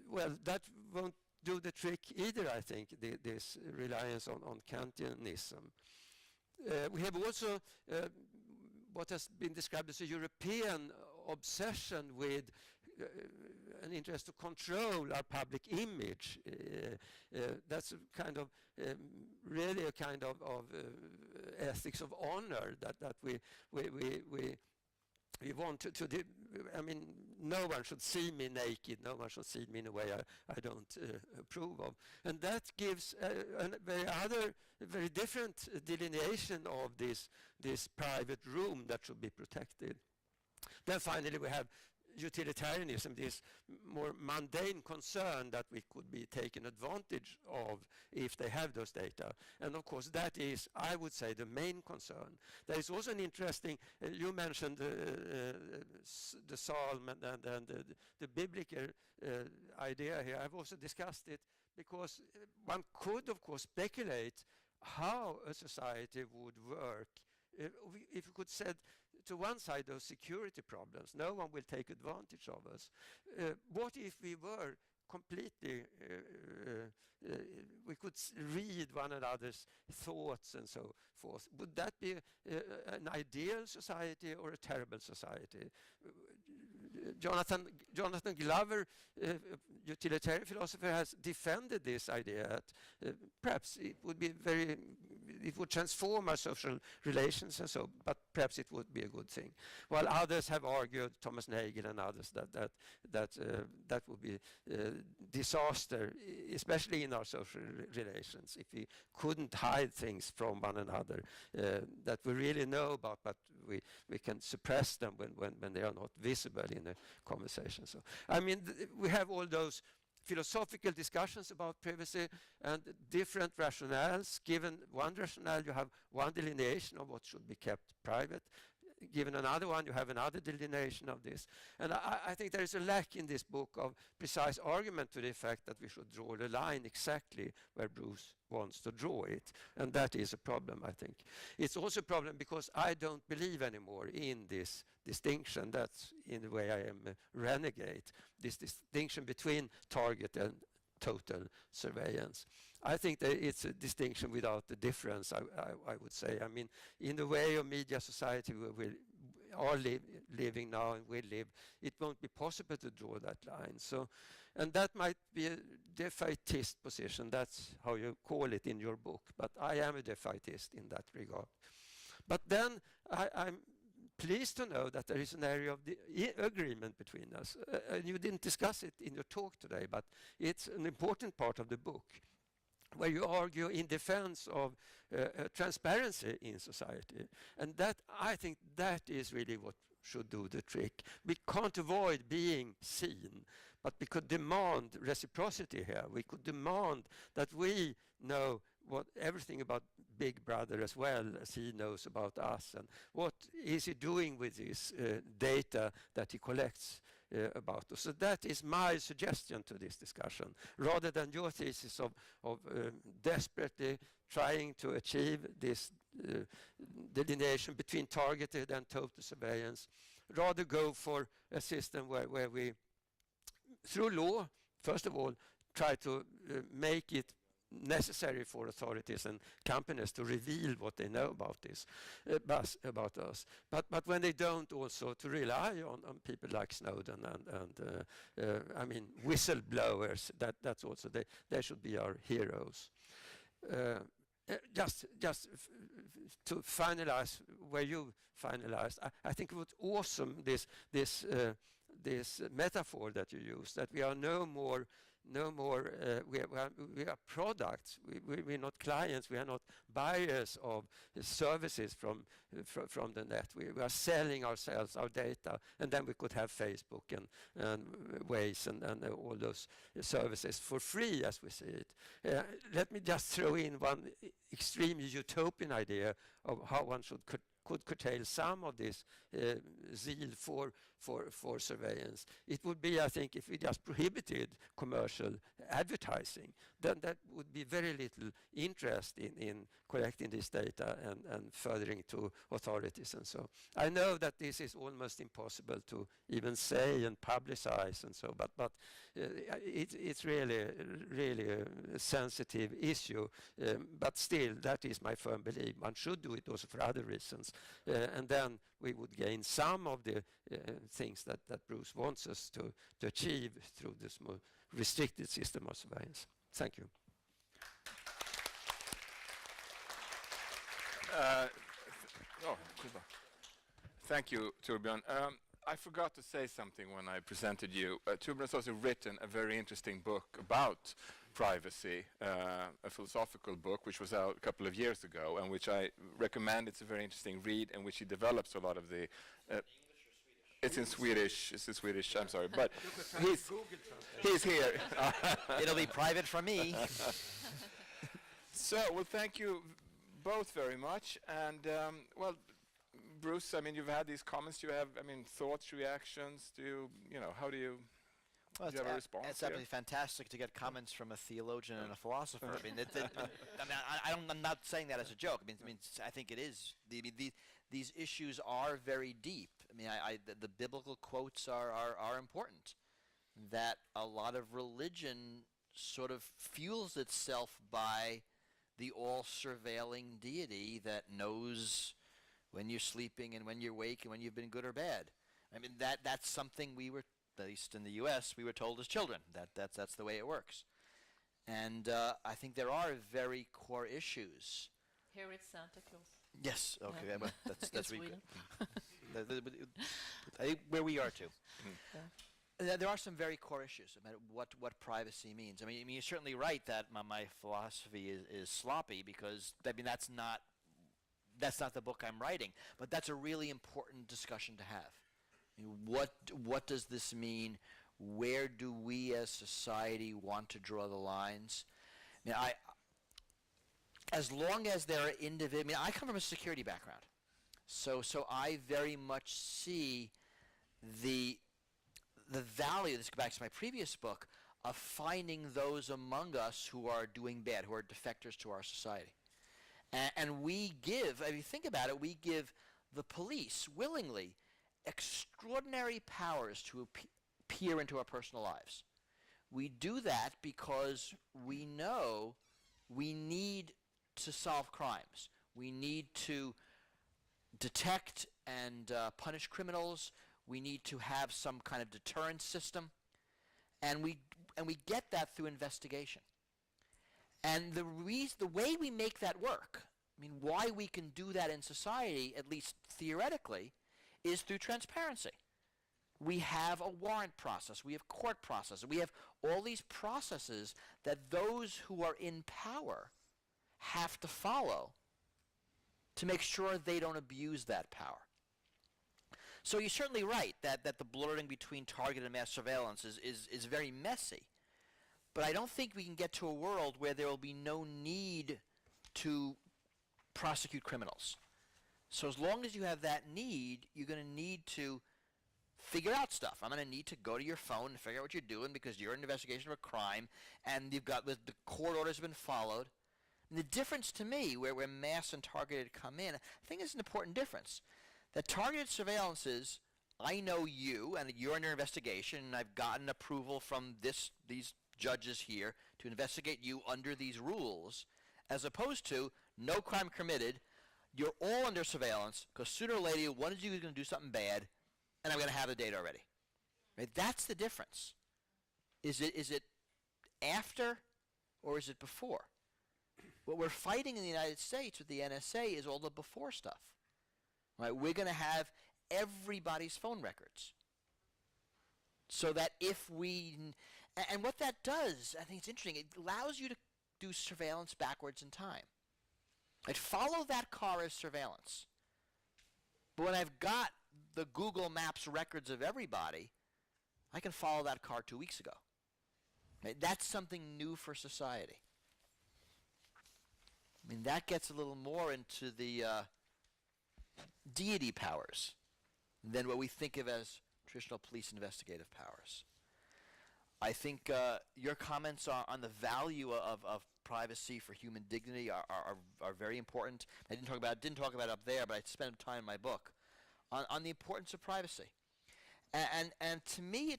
[SPEAKER 4] well, that won't do the trick either, I think, this reliance on Kantianism. We have also what has been described as a European obsession with an interest to control our public image. That's a kind of really a kind of ethics of honor that we want to no one should see me naked, no one should see me in a way I don't approve of. And that gives a very different delineation of this private room that should be protected. Then finally we have utilitarianism, this more mundane concern that we could be taken advantage of if they have those data. And of course that is, I would say, the main concern. There is also an interesting, you mentioned the psalm and the biblical idea here. I've also discussed it because one could of course speculate how a society would work if you could said to one side those security problems, no one will take advantage of us. What if we were completely, we could read one another's thoughts and so forth? Would that be an ideal society or a terrible society? Jonathan Glover, utilitarian philosopher, has defended this idea that perhaps it would transform our social relations and so, but perhaps it would be a good thing. While others have argued, Thomas Nagel and others, that would be disaster, especially in our social relations, if we couldn't hide things from one another that we really know about, but we can suppress them when they are not visible in a conversation. So, I mean, we have all those philosophical discussions about privacy and different rationales. Given one rationale, you have one delineation of what should be kept private. Given another one, you have another delineation of this. And I think there is a lack in this book of precise argument to the effect that we should draw the line exactly where Bruce wants to draw it. And that is a problem, I think. It's also a problem because I don't believe anymore in this distinction. That's in a way I am a renegade, this distinction between target and total surveillance. I think that it's a distinction without a difference, I would say. I mean, in the way of media society we are living now and will live, it won't be possible to draw that line. So, and that might be a defeatist position. That's how you call it in your book. But I am a defeatist in that regard. But then I'm pleased to know that there is an area of agreement between us. You didn't discuss it in your talk today, but it's an important part of the book, where you argue in defense of transparency in society. And that, I think that is really what should do the trick. We can't avoid being seen, but we could demand reciprocity here. We could demand that we know everything about Big Brother as well as he knows about us, and what is he doing with this data that he collects about us. So that is my suggestion to this discussion, rather than your thesis of desperately trying to achieve this delineation between targeted and total surveillance. Rather go for a system where we, through law, first of all, try to make it necessary for authorities and companies to reveal what they know about this, about us. But when they don't, also to rely on people like Snowden and I mean whistleblowers. That's also they should be our heroes. Just to finalize where you finalized, I think it was awesome this metaphor that you used, that we are no more we are products. We're not clients. We are not buyers of services from the net. We are selling ourselves, our data, and then we could have Facebook and Waze and all those services for free as we see it. Let me just throw in one extremely utopian idea of how one could curtail some of this zeal for surveillance. It would be, I think, if we just prohibited commercial advertising, then that would be very little interest in collecting this data and furthering to authorities and so. I know that this is almost impossible to even say and publicize and so, but it's really a sensitive issue. But still, that is my firm belief. One should do it also for other reasons. And then we would gain some of the things that Bruce wants us to achieve through this more restricted system of surveillance. Thank you.
[SPEAKER 1] Thank you, Torbjörn. I forgot to say something when I presented you. Torbjörn has also written a very interesting book about privacy, a philosophical book which was out a couple of years ago, and which I recommend. It's a very interesting read, and which he develops a lot of the. It's in Swedish. It's in Swedish. I'm sorry, but he's here.
[SPEAKER 2] It'll be private from me.
[SPEAKER 1] So, well, thank you both very much, and well. Bruce, I mean, you've had these comments. Do you have, I mean, thoughts, reactions? How do you?
[SPEAKER 2] Well,
[SPEAKER 1] do you have a response?
[SPEAKER 2] It's absolutely fantastic to get comments from a theologian and a philosopher. I mean, I'm not saying that as a joke. I think it is. These issues are very deep. I mean, the biblical quotes are important. That a lot of religion sort of fuels itself by the all-surveilling deity that knows when you're sleeping and when you're awake and when you've been good or bad. I mean, that's something we were, at least in the U.S., we were told as children. That's the way it works. And I think there are very core issues.
[SPEAKER 3] Here it's Santa Claus.
[SPEAKER 2] Yes, okay,
[SPEAKER 3] Yeah.
[SPEAKER 2] well, that's
[SPEAKER 3] In
[SPEAKER 2] really
[SPEAKER 3] Sweden.
[SPEAKER 2] good. I think where we are too.
[SPEAKER 3] Yeah.
[SPEAKER 2] There are some very core issues about what privacy means. I mean, you're certainly right that my philosophy is sloppy, because that's not the book I'm writing, but that's a really important discussion to have. I mean, what does this mean? Where do we as society want to draw the lines? I mean, as long as there are individuals, I mean, I come from a security background, so I very much see the value, this goes back to my previous book, of finding those among us who are doing bad, who are defectors to our society. And we give, if you think about it, we give the police willingly extraordinary powers to peer into our personal lives. We do that because we know we need to solve crimes. We need to detect and punish criminals. We need to have some kind of deterrence system. And we get that through investigation. And the way we make that work, I mean, why we can do that in society, at least theoretically, is through transparency. We have a warrant process. We have court processes. We have all these processes that those who are in power have to follow to make sure they don't abuse that power. So you're certainly right that the blurring between targeted and mass surveillance is very messy. But I don't think we can get to a world where there will be no need to prosecute criminals. So as long as you have that need, you're going to need to figure out stuff. I'm going to need to go to your phone and figure out what you're doing because you're in an investigation of a crime and you've got the court orders have been followed. And the difference to me, where mass and targeted come in, I think is an important difference. That targeted surveillance is, I know you and you're under investigation and I've gotten approval from these judges here to investigate you under these rules, as opposed to no crime committed, you're all under surveillance because sooner or later one of you is going to do something bad and I'm going to have the data already. Right? That's the difference. Is it after or is it before? What we're fighting in the United States with the NSA is all the before stuff. Right? We're going to have everybody's phone records. So that if we... And what that does, I think it's interesting, it allows you to do surveillance backwards in time. I'd follow that car as surveillance. But when I've got the Google Maps records of everybody, I can follow that car 2 weeks ago. Right? That's something new for society. I mean, that gets a little more into the deity powers than what we think of as traditional police investigative powers. I think your comments on the value of privacy for human dignity are very important. I didn't talk about it up there, but I spent time in my book on the importance of privacy. And to me,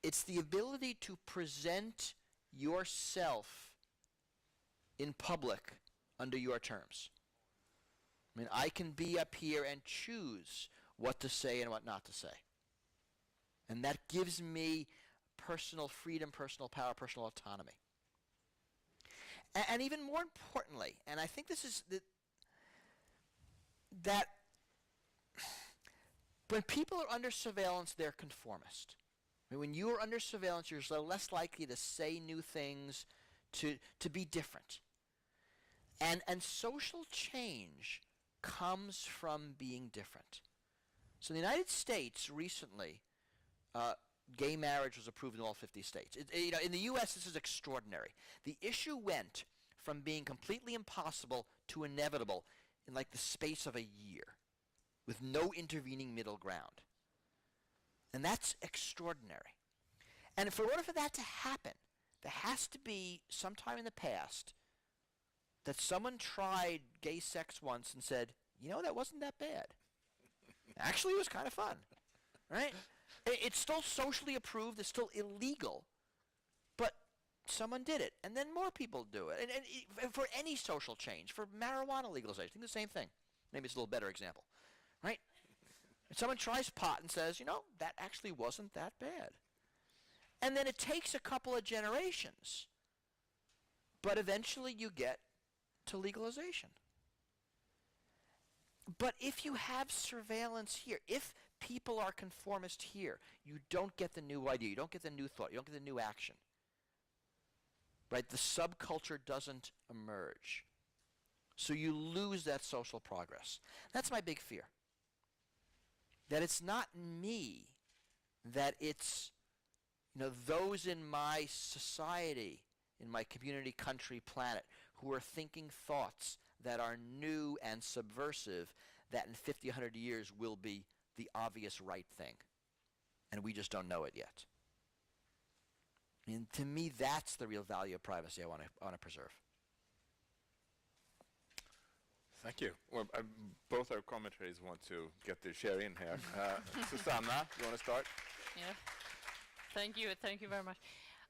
[SPEAKER 2] it's the ability to present yourself in public under your terms. I mean, I can be up here and choose what to say and what not to say. And that gives me personal freedom, personal power, personal autonomy. And even more importantly, and I think this is that When people are under surveillance, they're conformist. I mean, when you are under surveillance, you're so less likely to say new things, to be different. And social change comes from being different. So in the United States recently, gay marriage was approved in all 50 states. In the U.S., this is extraordinary. The issue went from being completely impossible to inevitable in like the space of a year, with no intervening middle ground. And that's extraordinary. And in order for that to happen, there has to be sometime in the past that someone tried gay sex once and said, you know, that wasn't that bad. Actually, it was kind of fun, right? It's still socially approved. It's still illegal. But someone did it, and then more people do it. And for any social change, for marijuana legalization, I think the same thing. Maybe it's a little better example, right? If someone tries pot and says, you know, that actually wasn't that bad. And then it takes a couple of generations, but eventually you get to legalization. But if you have surveillance here, if people are conformist here, you don't get the new idea, you don't get the new thought, you don't get the new action. Right? The subculture doesn't emerge. So you lose that social progress. That's my big fear. That it's not me, that it's those in my society, in my community, country, planet, who are thinking thoughts that are new and subversive, that in 50, 100 years will be the obvious right thing. And we just don't know it yet. And to me, that's the real value of privacy I want to preserve.
[SPEAKER 1] Thank you. Well, both our commentaries want to get their share in here. Susanne, you want to start?
[SPEAKER 3] Yeah. Thank you very much.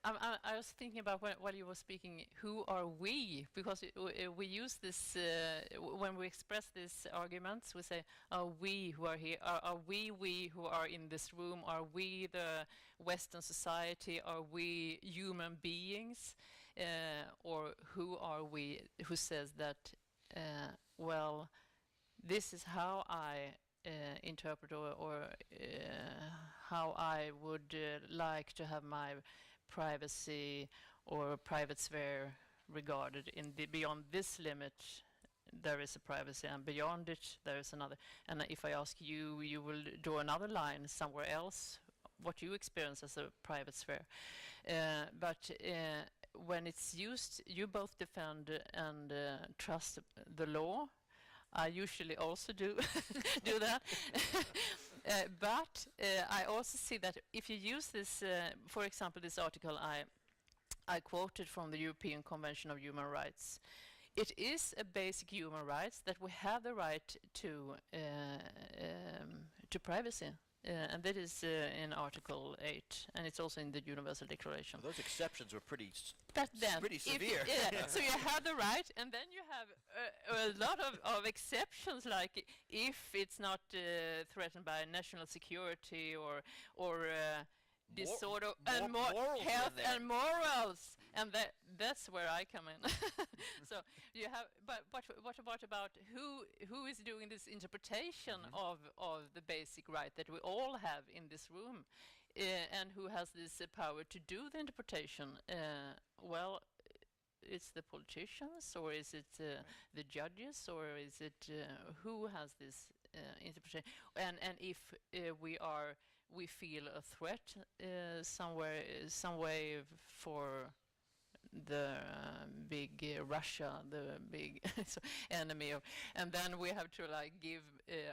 [SPEAKER 3] I was thinking about while you were speaking, who are we? Because we use this, when we express these arguments, we say, are we who are here? Are we who are in this room? Are we the Western society? Are we human beings? Or who are we who says that, well, this is how I interpret or how I would like to have my privacy or private sphere regarded. Beyond this limit there is a privacy, and beyond it there is another. And if I ask you, you will draw another line somewhere else, what you experience as a private sphere. But when it's used, you both defend and trust the law. I usually also do do that. But I also see that if you use this, for example, this article I quoted from the European Convention of Human Rights, it is a basic human rights that we have the right to privacy. And that is in Article 8, and it's also in the Universal Declaration.
[SPEAKER 2] Well, those exceptions were pretty
[SPEAKER 3] severe. So you have the right, and then you have a lot of exceptions, like if it's not threatened by national security or disorder and health and morals, and that's where I come in. So you have, but what about who is doing this interpretation of the basic right that we all have in this room, and who has this power to do the interpretation? Well, it's the politicians, or is it the judges, or is it who has this interpretation? And if we feel a threat some way for the big Russia, the big enemy, and then we have to give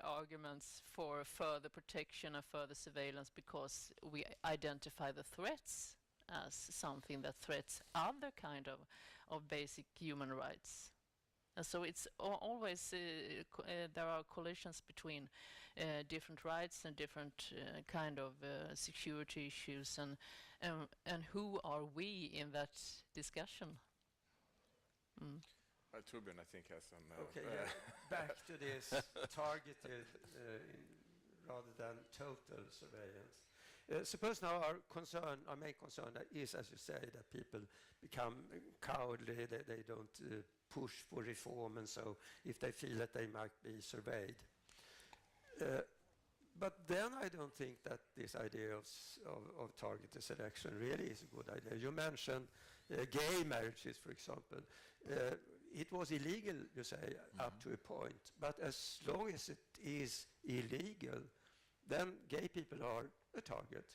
[SPEAKER 3] arguments for further protection and further surveillance because we identify the threats as something that threats other kind of basic human rights. And so it's always there are collisions between different rights and different kind of security issues, and who are we in that discussion?
[SPEAKER 1] Torbjörn, I think, has some...
[SPEAKER 4] Back to this targeted rather than total surveillance. Suppose now our main concern is, as you say, that people become cowardly, they don't push for reform, and so if they feel that they might be surveyed. But then I don't think that this idea of targeted selection really is a good idea. You mentioned gay marriages, for example. It was illegal, you say, up to a point. But as long as it is illegal, then gay people are a target.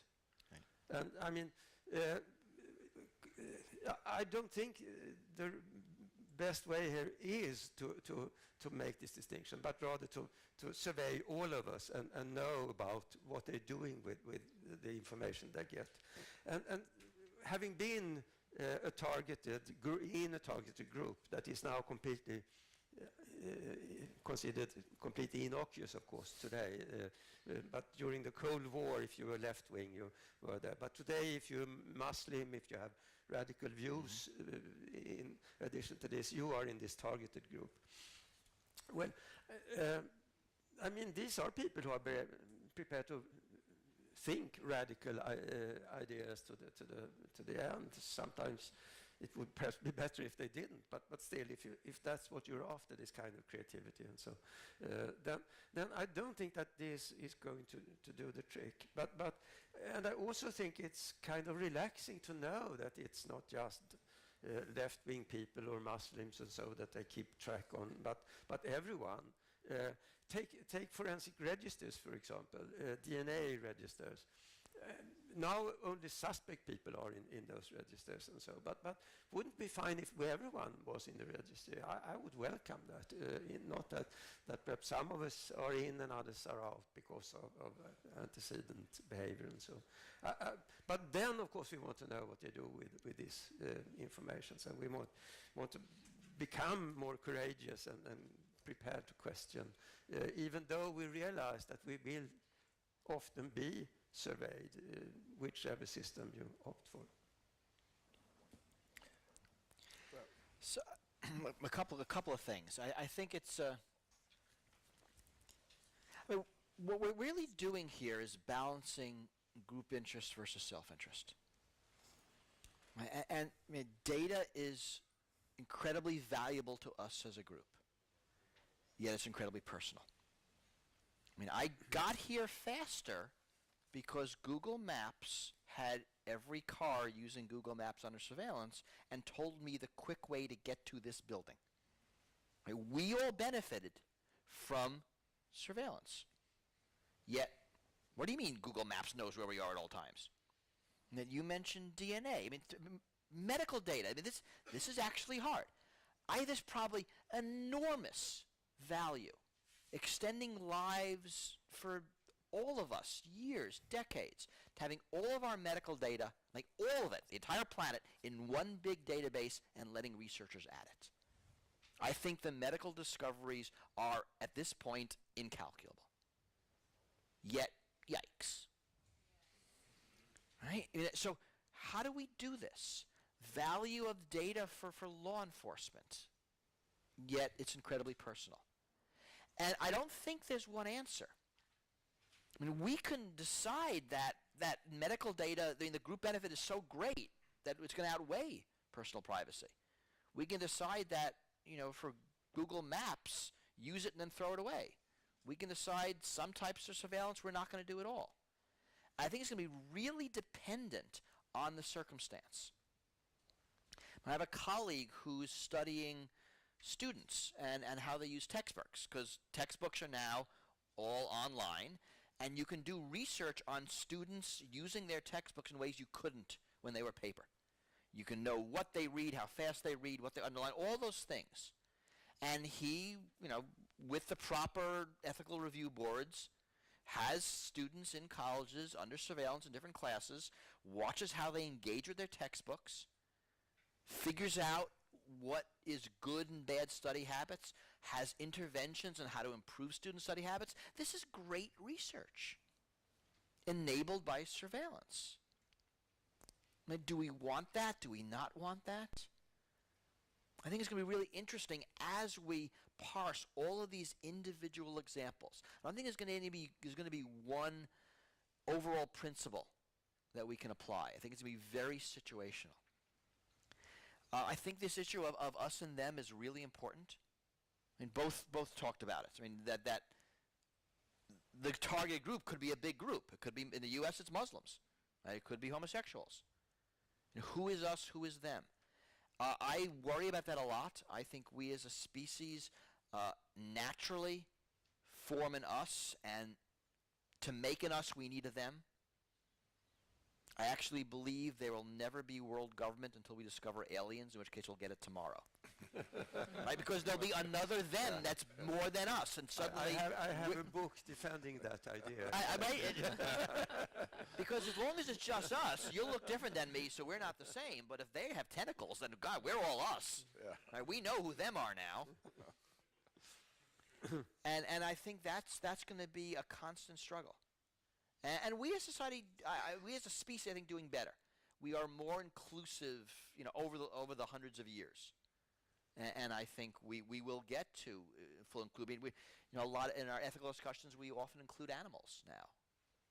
[SPEAKER 4] Right. And I mean, I don't think the best way here is to make this distinction, but rather to survey all of us and know about what they're doing with the information they get. And having been in a targeted group that is now completely considered completely innocuous, of course, today. But during the Cold War, if you were left-wing, you were there. But today, if you're Muslim, if you have radical views, in addition to this, you are in this targeted group. Well, I mean, these are people who are prepared to think radical ideas to the end. Sometimes it would perhaps be better if they didn't, but still, if that's what you're after, this kind of creativity and so, then I don't think that this is going to do the trick. And I also think it's kind of relaxing to know that it's not just left-wing people or Muslims and so that they keep track on, but everyone. Take forensic registers, for example, DNA registers. Now only suspect people are in those registers and so, but wouldn't it be fine if everyone was in the registry? I would welcome that, not that perhaps some of us are in and others are out because of antecedent behavior and so. But then, of course, we want to know what they do with this information, so we want to become more courageous and prepared to question, even though we realize that we will often be surveyed, whichever system you opt for.
[SPEAKER 2] So, a couple of things. I think it's I mean, what we're really doing here is balancing group interest versus self-interest. And I mean, data is incredibly valuable to us as a group, yet it's incredibly personal. I mean, I got here faster because Google Maps had every car using Google Maps under surveillance and told me the quick way to get to this building. I mean, we all benefited from surveillance. Yet, what do you mean Google Maps knows where we are at all times? And then you mentioned DNA. I mean, medical data. I mean, this is actually hard. There's probably enormous value, extending lives for all of us, years, decades, to having all of our medical data, like all of it, the entire planet, in one big database and letting researchers at it. I think the medical discoveries are, at this point, incalculable. Yet, yikes. Right? So how do we do this? Value of data for law enforcement, yet it's incredibly personal. And I don't think there's one answer. I mean, we can decide that medical data, the group benefit is so great that it's going to outweigh personal privacy. We can decide that, for Google Maps, use it and then throw it away. We can decide some types of surveillance we're not going to do at all. I think it's going to be really dependent on the circumstance. I have a colleague who's studying students and how they use textbooks, because textbooks are now all online, and you can do research on students using their textbooks in ways you couldn't when they were paper. You can know what they read, how fast they read, what they underline, all those things. And he, with the proper ethical review boards, has students in colleges under surveillance in different classes, watches how they engage with their textbooks, figures out what is good and bad study habits, has interventions on how to improve student study habits. This is great research enabled by surveillance. Now, do we want that? Do we not want that? I think it's going to be really interesting as we parse all of these individual examples. I don't think there's going to be one overall principle that we can apply. I think it's going to be very situational. I think this issue of us and them is really important. I mean, both talked about it. I mean, that the target group could be a big group. It could be, in the U.S., it's Muslims. It could be homosexuals. Who is us? Who is them? I worry about that a lot. I think we as a species naturally form an us, and to make an us, we need a them. I actually believe there will never be world government until we discover aliens, in which case we'll get it tomorrow. Right? Because there'll be another them that's more than us, and suddenly
[SPEAKER 4] I have a book defending that idea.
[SPEAKER 2] Because as long as it's just us, you'll look different than me, so we're not the same. But if they have tentacles, then God, we're all us.
[SPEAKER 5] Yeah.
[SPEAKER 2] Right? We know who them are now. and I think that's going to be a constant struggle. And we as society, we as a species, I think, doing better. We are more inclusive, over the hundreds of years. And I think we will get to full inclusion. A lot in our ethical discussions, we often include animals now,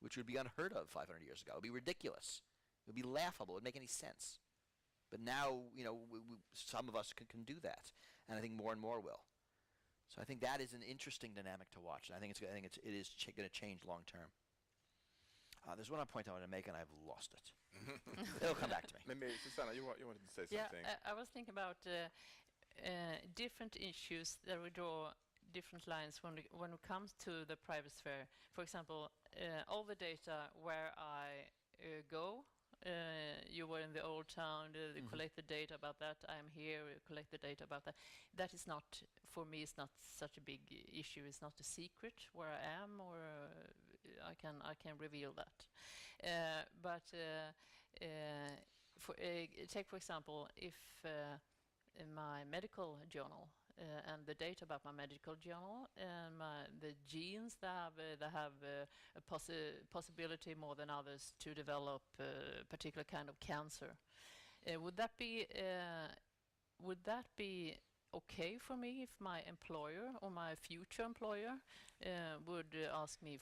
[SPEAKER 2] which would be unheard of 500 years ago. It would be ridiculous. It would be laughable. It wouldn't make any sense. But now, some of us can do that, and I think more and more will. So I think that is an interesting dynamic to watch, and I think it is going to change long term. There's one other point I wanted to make, and I've lost it. It'll come back to me.
[SPEAKER 5] Maybe Susanne, you wanted to say something.
[SPEAKER 3] Yeah, I was thinking about different issues that we draw different lines when it comes to the private sphere. For example, all the data where I go. You were in the old town, collect the data about that. I'm here, collect the data about that. That is not, for me, it's not such a big issue. It's not a secret where I am, or I can reveal that. Take for example, if in my medical journal and the data about my medical journal and the genes that have a possibility more than others to develop a particular kind of cancer. Would that be okay for me if my employer or my future employer would ask me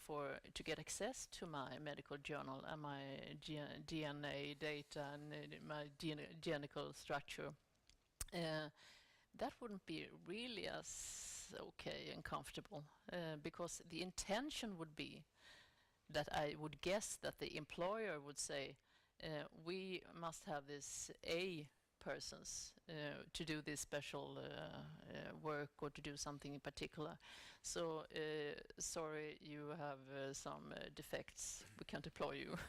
[SPEAKER 3] to get access to my medical journal and my DNA data and my genical structure? That wouldn't be really as okay and comfortable, because the intention would be that I would guess that the employer would say, we must have this A persons to do this special work or to do something in particular. So, sorry, you have some defects. We can't employ you.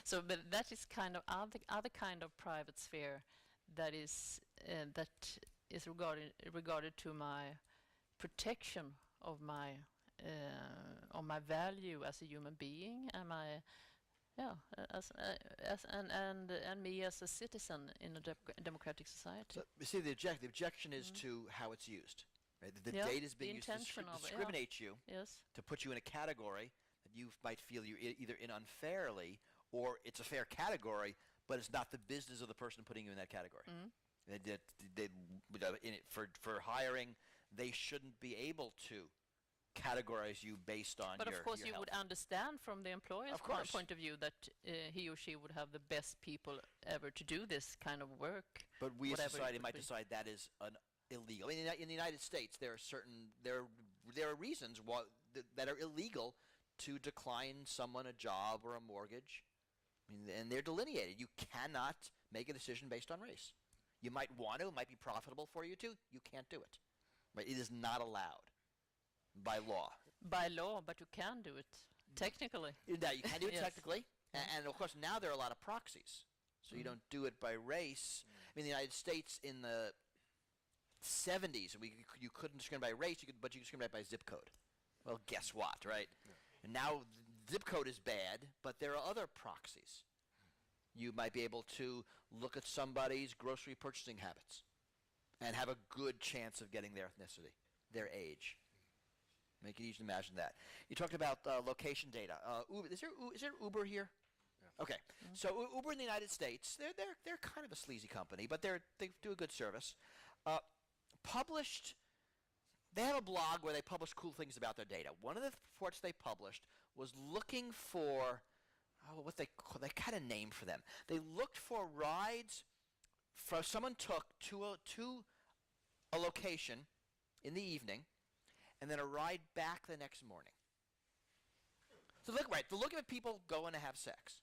[SPEAKER 3] So, but that is kind of other kind of private sphere that is regarded to my protection of my value as a human being and my and me as a citizen in a democratic society.
[SPEAKER 2] So, you see, the objection is to how it's used. Right? The data is being used to discriminate you, to put you in a category that you might feel you're either in unfairly or it's a fair category, but it's not the business of the person putting you in that category. For hiring, they shouldn't be able to categorize you based on
[SPEAKER 3] but
[SPEAKER 2] your
[SPEAKER 3] of course
[SPEAKER 2] your
[SPEAKER 3] you
[SPEAKER 2] health.
[SPEAKER 3] would understand from the employer's point of view that he or she would have the best people ever to do this kind of work.
[SPEAKER 2] But we as a society might decide that is illegal. I mean, in the United States, there are reasons that are illegal to decline someone a job or a mortgage. I mean, and they're delineated. You cannot make a decision based on race. You might want to. It might be profitable for you to. You can't do it. Right? It is not allowed by law.
[SPEAKER 3] By law, but you can do it technically.
[SPEAKER 2] Yeah, you can do it technically. And of course, now there are a lot of proxies. So you don't do it by race. I mean, in the United States in the 70s, you couldn't discriminate by race, but you could discriminate by zip code. Well, guess what, right? Yeah. And now zip code is bad, but there are other proxies. You might be able to look at somebody's grocery purchasing habits and have a good chance of getting their ethnicity, their age. Make it easy to imagine that. You talked about location data. Uber, is there Uber here? Yeah. Okay. Mm-hmm. So Uber in the United States, they're kind of a sleazy company, but they do a good service. They have a blog where they publish cool things about their data. One of the reports they published was looking for what they kind of named for them. They looked for rides someone took to a location in the evening, and then a ride back the next morning. They're looking at people going to have sex.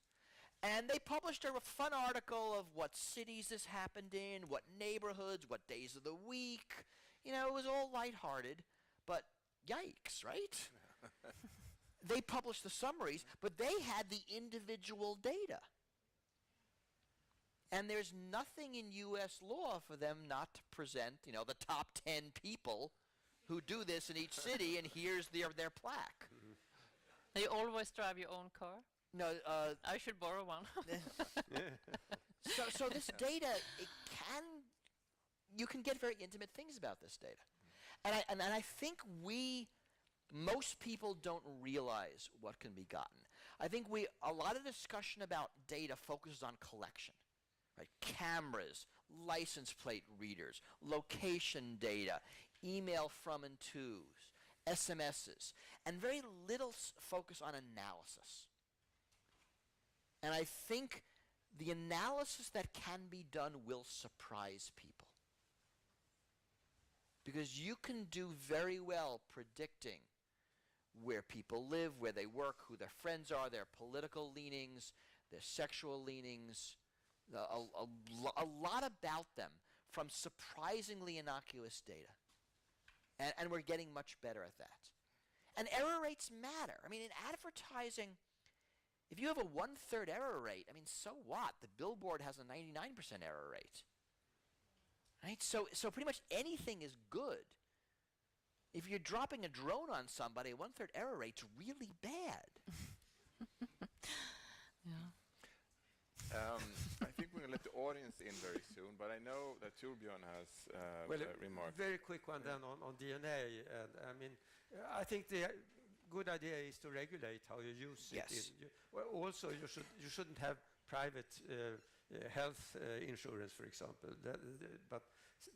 [SPEAKER 2] And they published a fun article of what cities this happened in, what neighborhoods, what days of the week. You know, it was all lighthearted, but yikes, right? They published the summaries, but they had the individual data. And there's nothing in U.S. law for them not to present, you know, the top 10 people who do this in each city, and here's their plaque.
[SPEAKER 3] You always drive your own car?
[SPEAKER 2] No,
[SPEAKER 3] I should borrow one.
[SPEAKER 2] so this data, you can get very intimate things about this data. And I think most people don't realize what can be gotten. I think a lot of discussion about data focuses on collection, right? Cameras, license plate readers, location data, email from and tos, SMSs, and very little focus on analysis. And I think the analysis that can be done will surprise people. Because you can do very well predicting where people live, where they work, who their friends are, their political leanings, their sexual leanings, a lot about them from surprisingly innocuous data. And we're getting much better at that. And error rates matter. I mean, in advertising, if you have a 1/3 error rate, I mean, so what? The billboard has a 99% error rate. Right? So pretty much anything is good. If you're dropping a drone on somebody, a 1/3 error rate's really bad.
[SPEAKER 3] Yeah.
[SPEAKER 5] I think we're going to let the audience in very soon, but I know that Torbjörn has a remark.
[SPEAKER 4] Very quick one then on DNA. And I mean, I think the good idea is to regulate how you use it.
[SPEAKER 2] Yes.
[SPEAKER 4] Also, you shouldn't have private health insurance, for example, but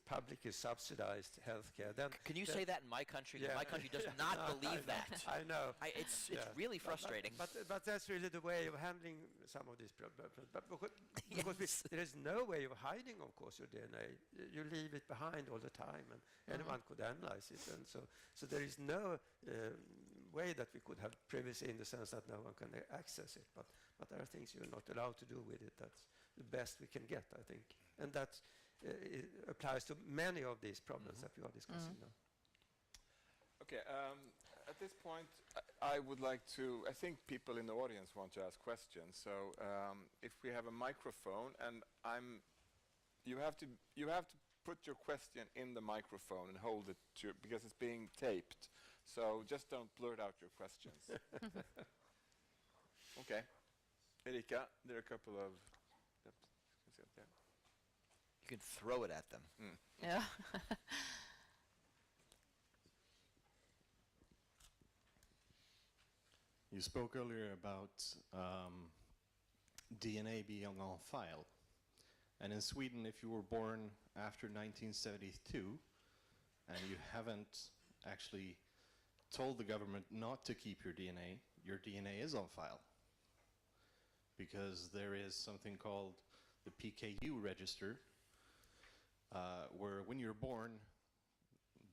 [SPEAKER 4] publicly subsidized healthcare. Then
[SPEAKER 2] Can you say that in my country? 'Cause my country does not believe that.
[SPEAKER 4] I know.
[SPEAKER 2] It's really frustrating.
[SPEAKER 4] But that's really the way of handling some of these problems. But because there is no way of hiding, of course, your DNA. You leave it behind all the time, and anyone could analyze it. And so there is no way that we could have privacy in the sense that no one can access it. But there are things you're not allowed to do with it. That's the best we can get, I think. And that it applies to many of these problems that we are discussing now.
[SPEAKER 5] Okay, at this point, I would like to, I think people in the audience want to ask questions. So if we have a microphone, and you have to put your question in the microphone and hold it to, because it's being taped. So just don't blurt out your questions. Okay. Erika, there are a couple of...
[SPEAKER 2] You can throw it at them.
[SPEAKER 3] Yeah.
[SPEAKER 6] You spoke earlier about DNA being on file. And in Sweden, if you were born after 1972 and you haven't actually told the government not to keep your DNA is on file. Because there is something called the PKU register, where when you're born,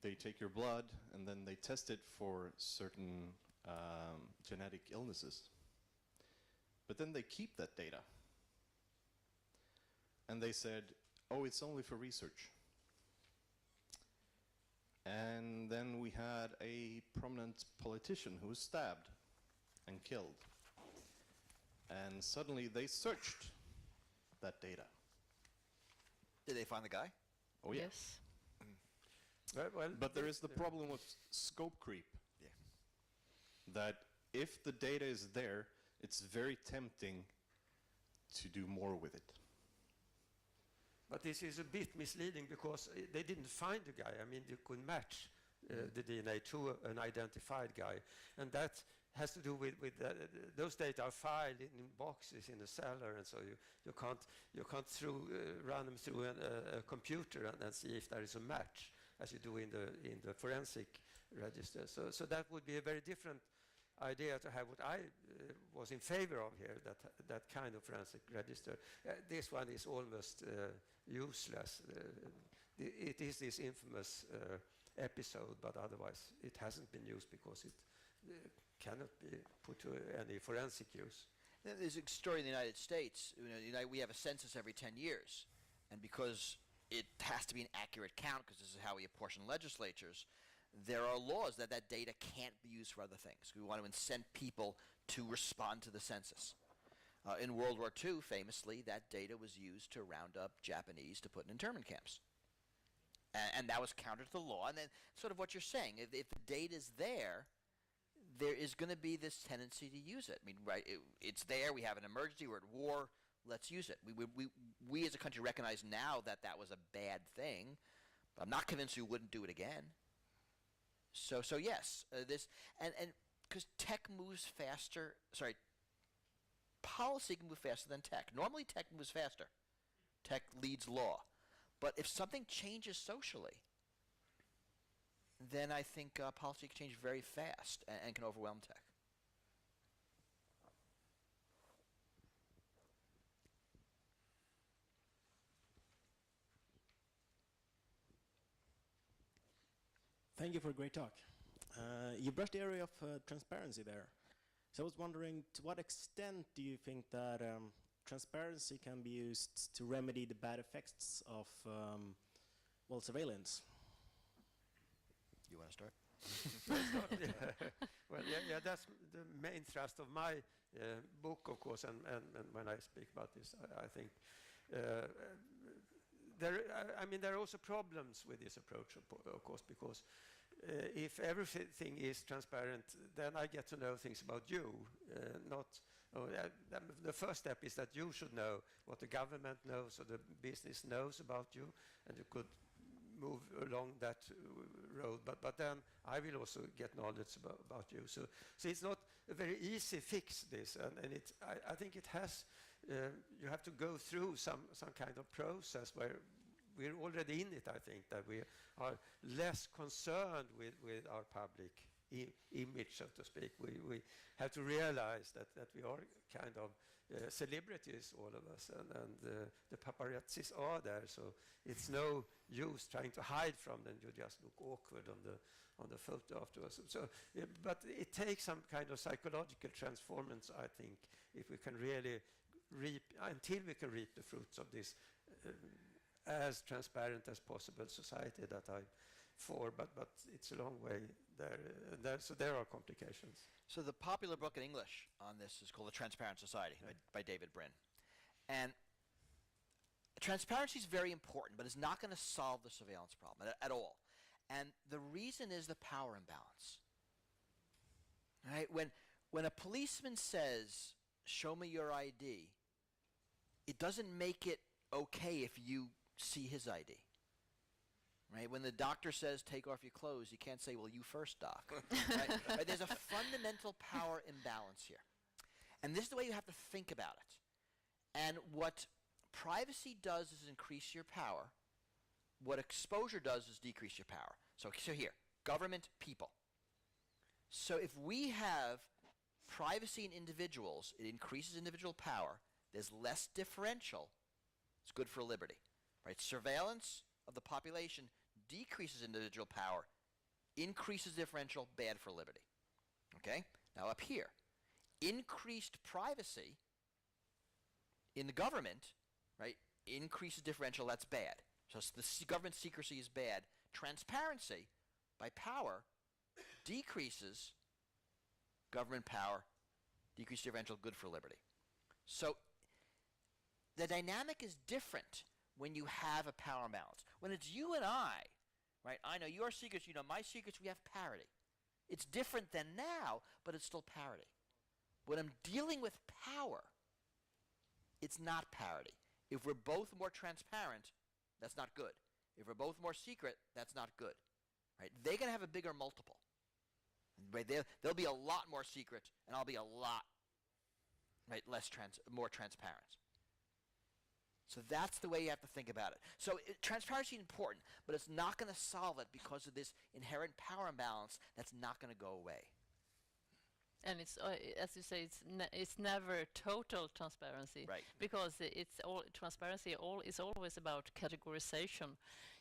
[SPEAKER 6] they take your blood and then they test it for certain genetic illnesses. But then they keep that data. And they said, oh, it's only for research. And then we had a prominent politician who was stabbed and killed. And suddenly they searched that data.
[SPEAKER 2] Did they find the guy?
[SPEAKER 6] Oh, yeah.
[SPEAKER 3] Yes.
[SPEAKER 6] But there is the problem with scope creep.
[SPEAKER 2] Yeah.
[SPEAKER 6] That if the data is there, it's very tempting to do more with it.
[SPEAKER 4] But this is a bit misleading because they didn't find the guy. I mean, you could match the DNA to an identified guy. And that has to do with those data are filed in boxes in the cellar, and so you can't run them through a computer and see if there is a match as you do in the forensic register. So that would be a very different idea to have what I was in favor of here, that kind of forensic register. This one is almost useless. It is this infamous episode, but otherwise it hasn't been used because it cannot be put to any forensic use.
[SPEAKER 2] There's a story in the United States. We have a census every 10 years, and because it has to be an accurate count, because this is how we apportion legislatures, there are laws that that data can't be used for other things. We want to incent people to respond to the census. In World War II, famously, that data was used to round up Japanese to put in internment camps. And that was counter to the law. And then sort of what you're saying, if the data is there is going to be this tendency to use it. I mean, right, it's there, we have an emergency, we're at war, let's use it. We as a country recognize now that that was a bad thing, but I'm not convinced we wouldn't do it again. So yes, and because tech moves faster, policy can move faster than tech. Normally tech moves faster. Tech leads law. But if something changes socially, then I think policy can change very fast and can overwhelm tech.
[SPEAKER 7] Thank you for a great talk. You brushed the area of transparency there. So I was wondering, to what extent do you think that transparency can be used to remedy the bad effects of surveillance?
[SPEAKER 2] You want to start?
[SPEAKER 4] Well, that's the main thrust of my book, of course, and when I speak about this, I think there are also problems with this approach, of course, because if everything is transparent, then I get to know things about you. The first step is that you should know what the government knows or the business knows about you, and you could move along that road. But then I will also get knowledge about you. So it's not a very easy fix, this, and I think it has. You have to go through some kind of process where we're already in it. I think that we are less concerned with our public image, so to speak. We have to realize that we are kind of celebrities, all of us, and the paparazzis are there, so it's no use trying to hide from them. You just look awkward on the photo afterwards. But it takes some kind of psychological transformance, I think, if we can really reap the fruits of this as transparent as possible society that I'm for, but it's a long way there. So there are complications.
[SPEAKER 2] So the popular book in English on this is called The Transparent Society by David Brin. And transparency is very important, but it's not going to solve the surveillance problem at all. And the reason is the power imbalance. Right? When a policeman says, "Show me your ID," it doesn't make it okay if you see his ID. Right? When the doctor says, "Take off your clothes," you can't say, "Well, you first, doc." Right? There's a fundamental power imbalance here. And this is the way you have to think about it. And what privacy does is increase your power. What exposure does is decrease your power. So here, government, people. So if we have privacy in individuals, it increases individual power. There's less differential. It's good for liberty. Right? Surveillance of the population decreases individual power, increases differential, bad for liberty. Okay? Now up here, increased privacy in the government, right, increases differential, that's bad. So the government secrecy is bad. Transparency by power decreases government power, decreases differential, good for liberty. So the dynamic is different when you have a power imbalance. When it's you and I, right, I know your secrets, you know my secrets, we have parity. It's different than now, but it's still parity. When I'm dealing with power, it's not parity. If we're both more transparent, that's not good. If we're both more secret, that's not good. Right? They're going to have a bigger multiple. Right? They'll be a lot more secret, and I'll be a lot more transparent. So that's the way you have to think about it. So transparency is important, but it's not going to solve it because of this inherent power imbalance that's not going to go away.
[SPEAKER 3] And it's as you say, it's never total transparency,
[SPEAKER 2] Right?
[SPEAKER 3] Because it's all transparency. Is always about categorization.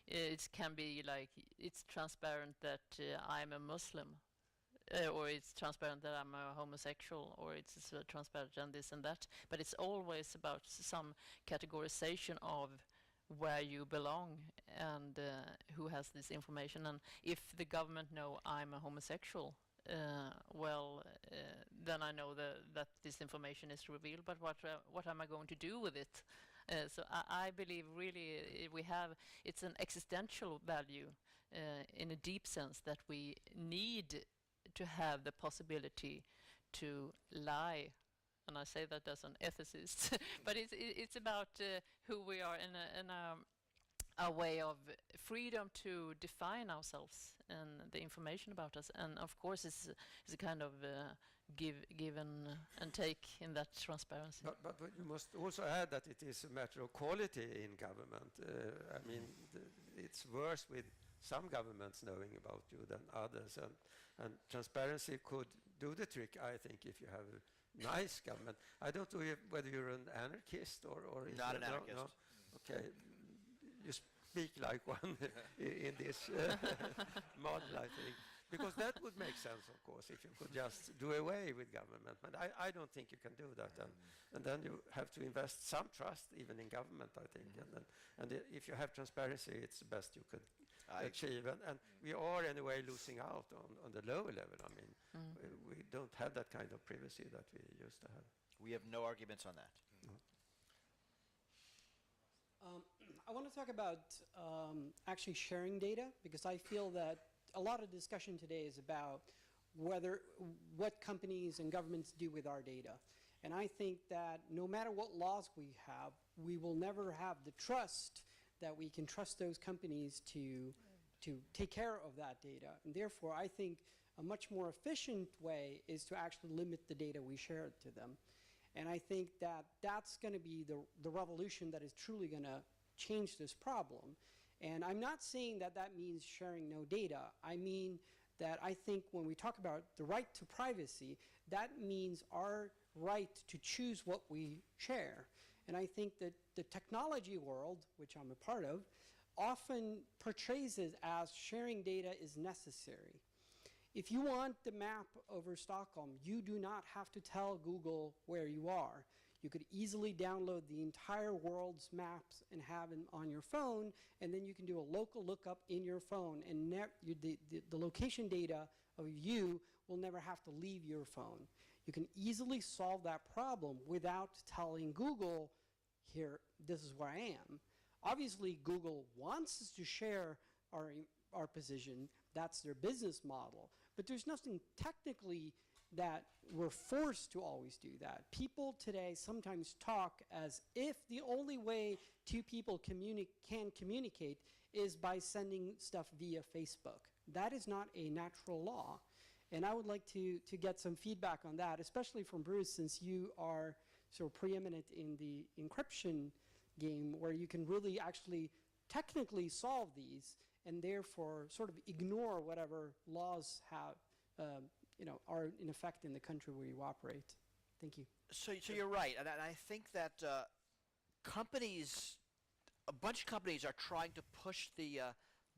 [SPEAKER 3] It can be like it's transparent that I'm a Muslim. or it's transparent that I'm a homosexual, or it's transparent and this and that. But it's always about some categorization of where you belong and who has this information. And if the government know I'm a homosexual, then I know that this information is revealed. But what am I going to do with it? So I believe really it's an existential value in a deep sense, that we need to have the possibility to lie. And I say that as an ethicist, but it's about who we are in a way of freedom to define ourselves and the information about us. And of course, it's a kind of give and take in that transparency.
[SPEAKER 4] But you must also add that it is a matter of quality in government. I mean, it's worse with some governments knowing about you than others, and transparency could do the trick, I think, if you have a nice government. I don't know whether you're an anarchist or
[SPEAKER 2] Not an anarchist.
[SPEAKER 4] No? Okay, you speak like one in this model, I think. Because that would make sense, of course, if you could just do away with government. But I don't think you can do that. And then you have to invest some trust, even in government, I think. And if you have transparency, it's the best you could achieve. And we are, in a way, losing out on the lower level. I mean, we don't have that kind of privacy that we used to have.
[SPEAKER 2] We have no arguments on that.
[SPEAKER 8] I want to talk about actually sharing data, because I feel that a lot of discussion today is about what companies and governments do with our data. And I think that no matter what laws we have, we will never have the trust that we can trust those companies to take care of that data. And therefore, I think a much more efficient way is to actually limit the data we share to them. And I think that that's going to be the revolution that is truly going to change this problem. And I'm not saying that that means sharing no data. I mean that I think when we talk about the right to privacy, that means our right to choose what we share. And I think that the technology world, which I'm a part of, often portrays it as sharing data is necessary. If you want the map over Stockholm, you do not have to tell Google where you are. You could easily download the entire world's maps and have them on your phone, and then you can do a local lookup in your phone, and the location data of you will never have to leave your phone. You can easily solve that problem without telling Google, here, this is where I am. Obviously, Google wants us to share our position. That's their business model. But there's nothing technically that we're forced to always do that. People today sometimes talk as if the only way two people can communicate is by sending stuff via Facebook. That is not a natural law. And I would like to get some feedback on that, especially from Bruce, since you are so preeminent in the encryption game, where you can really actually technically solve these and therefore sort of ignore whatever laws have are in effect in the country where you operate. Thank you.
[SPEAKER 2] So you're right, and I think that a bunch of companies are trying to push the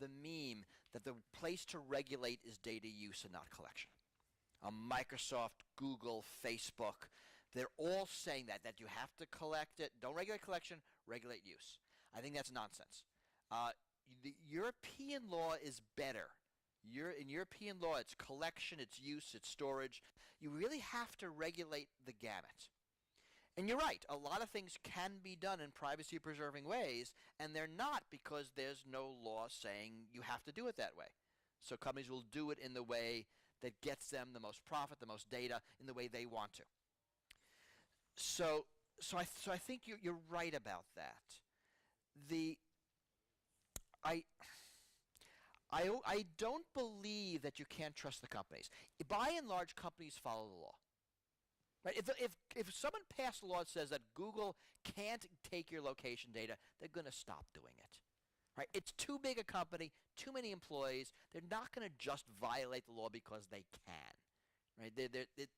[SPEAKER 2] meme that the place to regulate is data use and not collection. Microsoft, Google, Facebook, they're all saying that you have to collect it. Don't regulate collection, regulate use. I think that's nonsense. The European law is better. In European law, it's collection, it's use, it's storage. You really have to regulate the gamut. And you're right, a lot of things can be done in privacy-preserving ways, and they're not because there's no law saying you have to do it that way. So companies will do it in the way that gets them the most profit, the most data, in the way they want to. So I think you're right about that. I don't believe that you can't trust the companies. By and large, companies follow the law. Right? If someone passed a law that says that Google can't take your location data, they're going to stop doing it. Right? It's too big a company, too many employees. They're not going to just violate the law because they can. Right?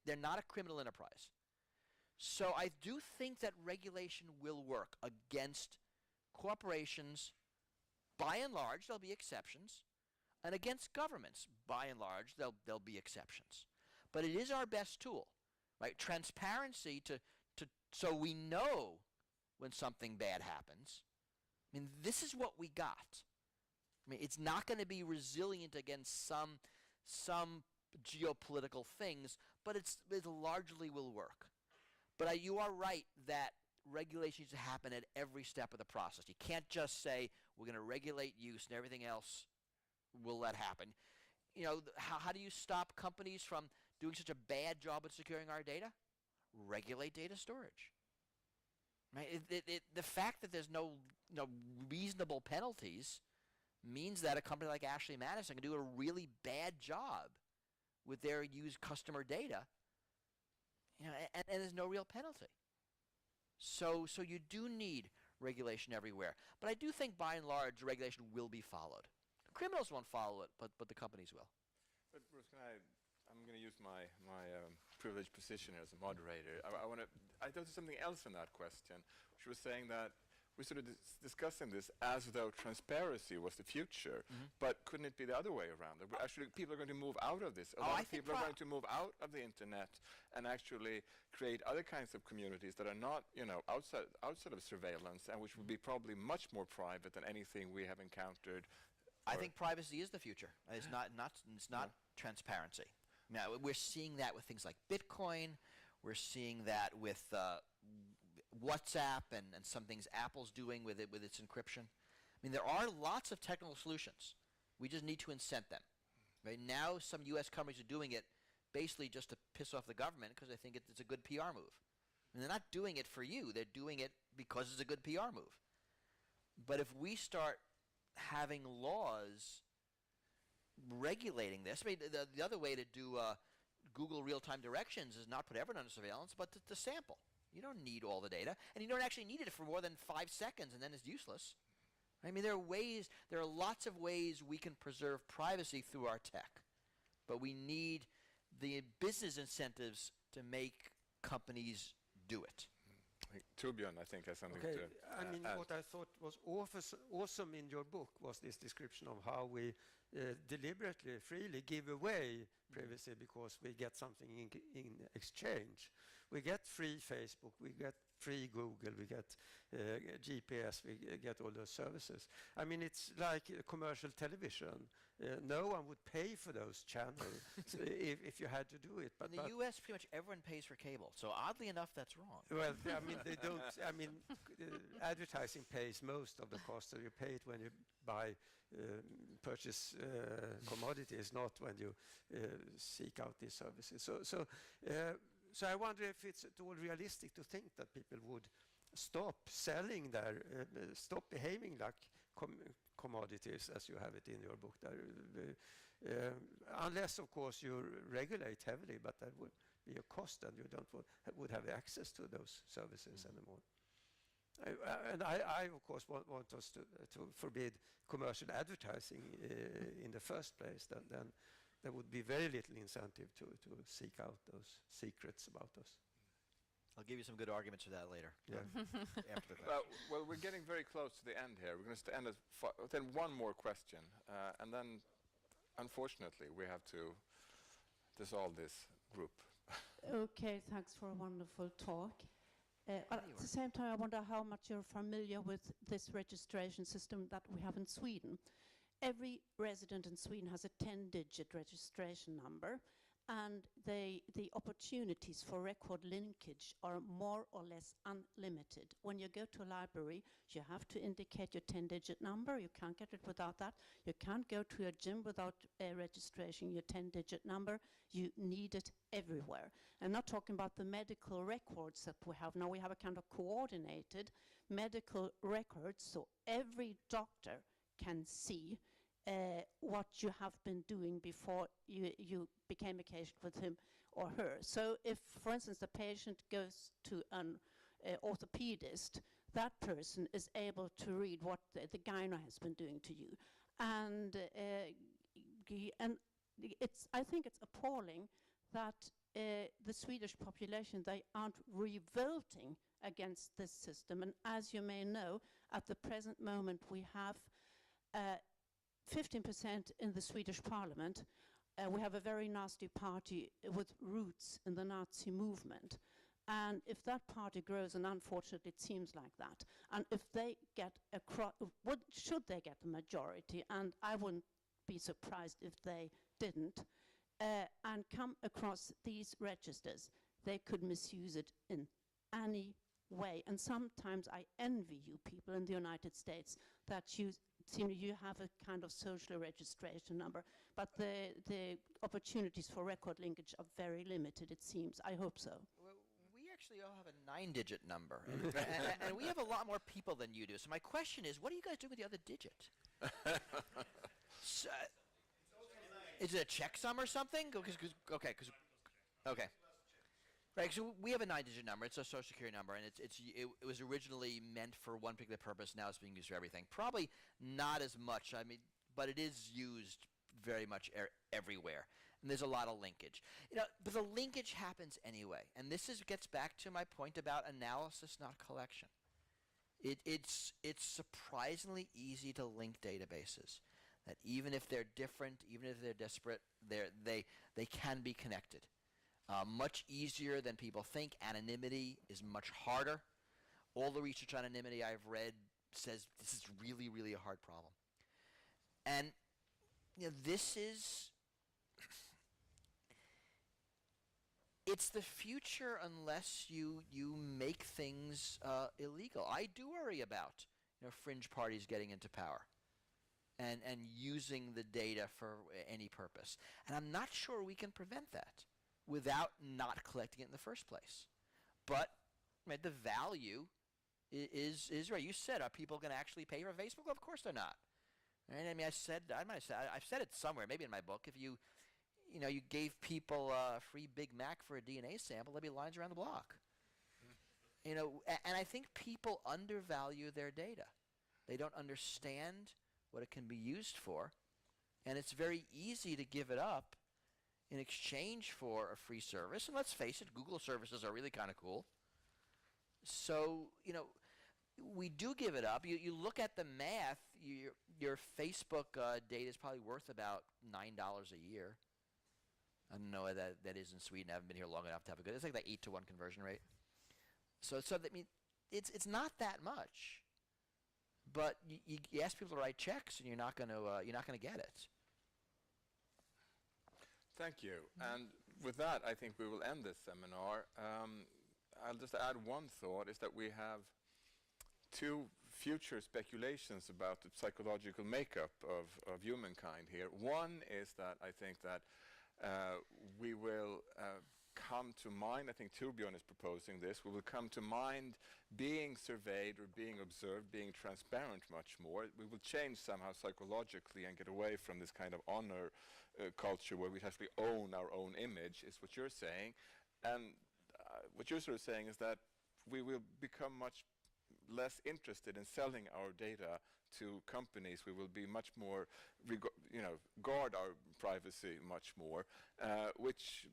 [SPEAKER 2] They're not a criminal enterprise. So I do think that regulation will work against corporations. By and large, there'll be exceptions. And against governments, by and large, there'll be exceptions. But it is our best tool, right? Transparency so we know when something bad happens. I mean, this is what we got. I mean, it's not going to be resilient against some geopolitical things, but it largely will work. But you are right that regulation needs to happen at every step of the process. You can't just say, we're going to regulate use and everything else will let happen. You know, how do you stop companies from doing such a bad job at securing our data? Regulate data storage. Right? The fact that there's no reasonable penalties means that a company like Ashley Madison can do a really bad job with their used customer data, you know, and there's no real penalty. So you do need regulation everywhere. But I do think by and large regulation will be followed. Criminals won't follow it, but the companies will.
[SPEAKER 5] But Bruce, I'm going to use my privileged position here as a moderator. I thought there's something else in that question. She was saying that we're sort of discussing this as though transparency was the future, but couldn't it be the other way around? That actually people are going to move out of this. A lot of people are going to move out of the internet and actually create other kinds of communities that are not, you know, outside of surveillance, and which would be probably much more private than anything we have encountered.
[SPEAKER 2] I think privacy is the future. It's not transparency. Now, we're seeing that with things like Bitcoin. We're seeing that with WhatsApp and some things Apple's doing with its encryption. I mean, there are lots of technical solutions. We just need to incent them. Right now, some U.S. companies are doing it basically just to piss off the government because they think it's a good PR move. And they're not doing it for you. They're doing it because it's a good PR move. But if we start having laws regulating this, I mean, the other way to do Google real-time directions is not put everyone under surveillance, but to sample. You don't need all the data, and you don't actually need it for more than 5 seconds, and then it's useless. I mean, there are lots of ways we can preserve privacy through our tech, but we need the business incentives to make companies do it.
[SPEAKER 5] Torbjörn, I think, has something to
[SPEAKER 4] I mean,
[SPEAKER 5] add.
[SPEAKER 4] what I thought was awesome in your book was this description of how we deliberately, freely give away privacy because we get something in exchange. We get free Facebook, we get free Google, we get GPS, we get all those services. I mean, it's like commercial television. No one would pay for those channels if you had to do it. But
[SPEAKER 2] in the U.S., pretty much everyone pays for cable. So oddly enough, that's wrong.
[SPEAKER 4] Well, I mean, they don't. I mean, advertising pays most of the cost. So you pay it when you purchase commodities, not when you seek out these services. So I wonder if it's at all realistic to think that people would stop selling stop behaving like commodities as you have it in your book there, unless of course you regulate heavily, but that would be a cost and you would have access to those services anymore. I of course want us to forbid commercial advertising in the first place. Then there would be very little incentive to seek out those secrets about us.
[SPEAKER 2] I'll give you some good arguments for that later.
[SPEAKER 4] Yeah.
[SPEAKER 2] After the question.
[SPEAKER 5] Well, we're getting very close to the end here. We're going to end then one more question, and then, unfortunately, we have to dissolve this group.
[SPEAKER 9] Okay, thanks for a wonderful talk. At the same time, I wonder how much you're familiar with this registration system that we have in Sweden. Every resident in Sweden has a 10-digit registration number, and the opportunities for record linkage are more or less unlimited. When you go to a library, you have to indicate your 10-digit number. You can't get it without that. You can't go to a gym without registration your 10-digit number. You need it everywhere. I'm not talking about the medical records that we have now. We have a kind of coordinated medical records, so every doctor can see what you have been doing before you became engaged with him or her. So if, for instance, the patient goes to an orthopedist, that person is able to read what the gyno has been doing to you. And I think it's appalling that the Swedish population, they aren't revolting against this system. And as you may know, at the present moment we have 15% in the Swedish parliament. We have a very nasty party with roots in the Nazi movement. And if that party grows, and unfortunately it seems like that, and if they get should they get the majority, and I wouldn't be surprised if they didn't, and come across these registers, they could misuse it in any way. And sometimes I envy you people in the United States that you have a kind of social registration number, but the opportunities for record linkage are very limited, it seems. I hope so.
[SPEAKER 2] Well, we actually all have a 9-digit number, and we have a lot more people than you do. So my question is, what are you guys doing with the other digit? So, is it a checksum or something? Okay. Right, so we have a 9-digit number. It's a social security number, and it was originally meant for one particular purpose. Now it's being used for everything. Probably not as much, but it is used very much everywhere, and there's a lot of linkage. But the linkage happens anyway, and this gets back to my point about analysis, not collection. It's surprisingly easy to link databases. That even if they're different, even if they're disparate, they can be connected. Much easier than people think. Anonymity is much harder. All the research on anonymity I've read says this is really, really a hard problem. And this is it's the future unless you make things illegal. I do worry about fringe parties getting into power and using the data for any purpose. And I'm not sure we can prevent that without not collecting it in the first place. But the value is right. You said, are people going to actually pay for Facebook? Of course they're not. Right? I've said it somewhere, maybe in my book. If you gave people a free Big Mac for a DNA sample, there'd be lines around the block. And I think people undervalue their data. They don't understand what it can be used for, and it's very easy to give it up in exchange for a free service. And let's face it, Google services are really kind of cool. So, we do give it up. You look at the math, your Facebook data is probably worth about $9 a year. I don't know what that is in Sweden. I haven't been here long enough to have a good. It's like the 8-to-1 conversion rate. So it's not that much. But you ask people to write checks, and you're not going to get it.
[SPEAKER 5] Thank you. And with that, I think we will end this seminar. I'll just add one thought, is that we have two future speculations about the psychological makeup of humankind here. One is that I think that we will come to mind, I think Torbjörn is proposing this, we will come to mind being surveyed or being observed, being transparent much more. We will change somehow psychologically and get away from this kind of honor culture where we actually own our own image, is what you're saying. And what you're sort of saying is that we will become much less interested in selling our data to companies. We will be much more, guard our privacy much more, which,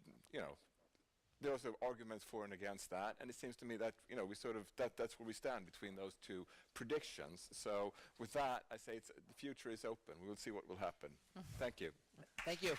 [SPEAKER 5] there are also arguments for and against that, and it seems to me that we sort of that's where we stand between those two predictions. So with that, I say the future is open. We will see what will happen. Thank you.
[SPEAKER 2] Thank you.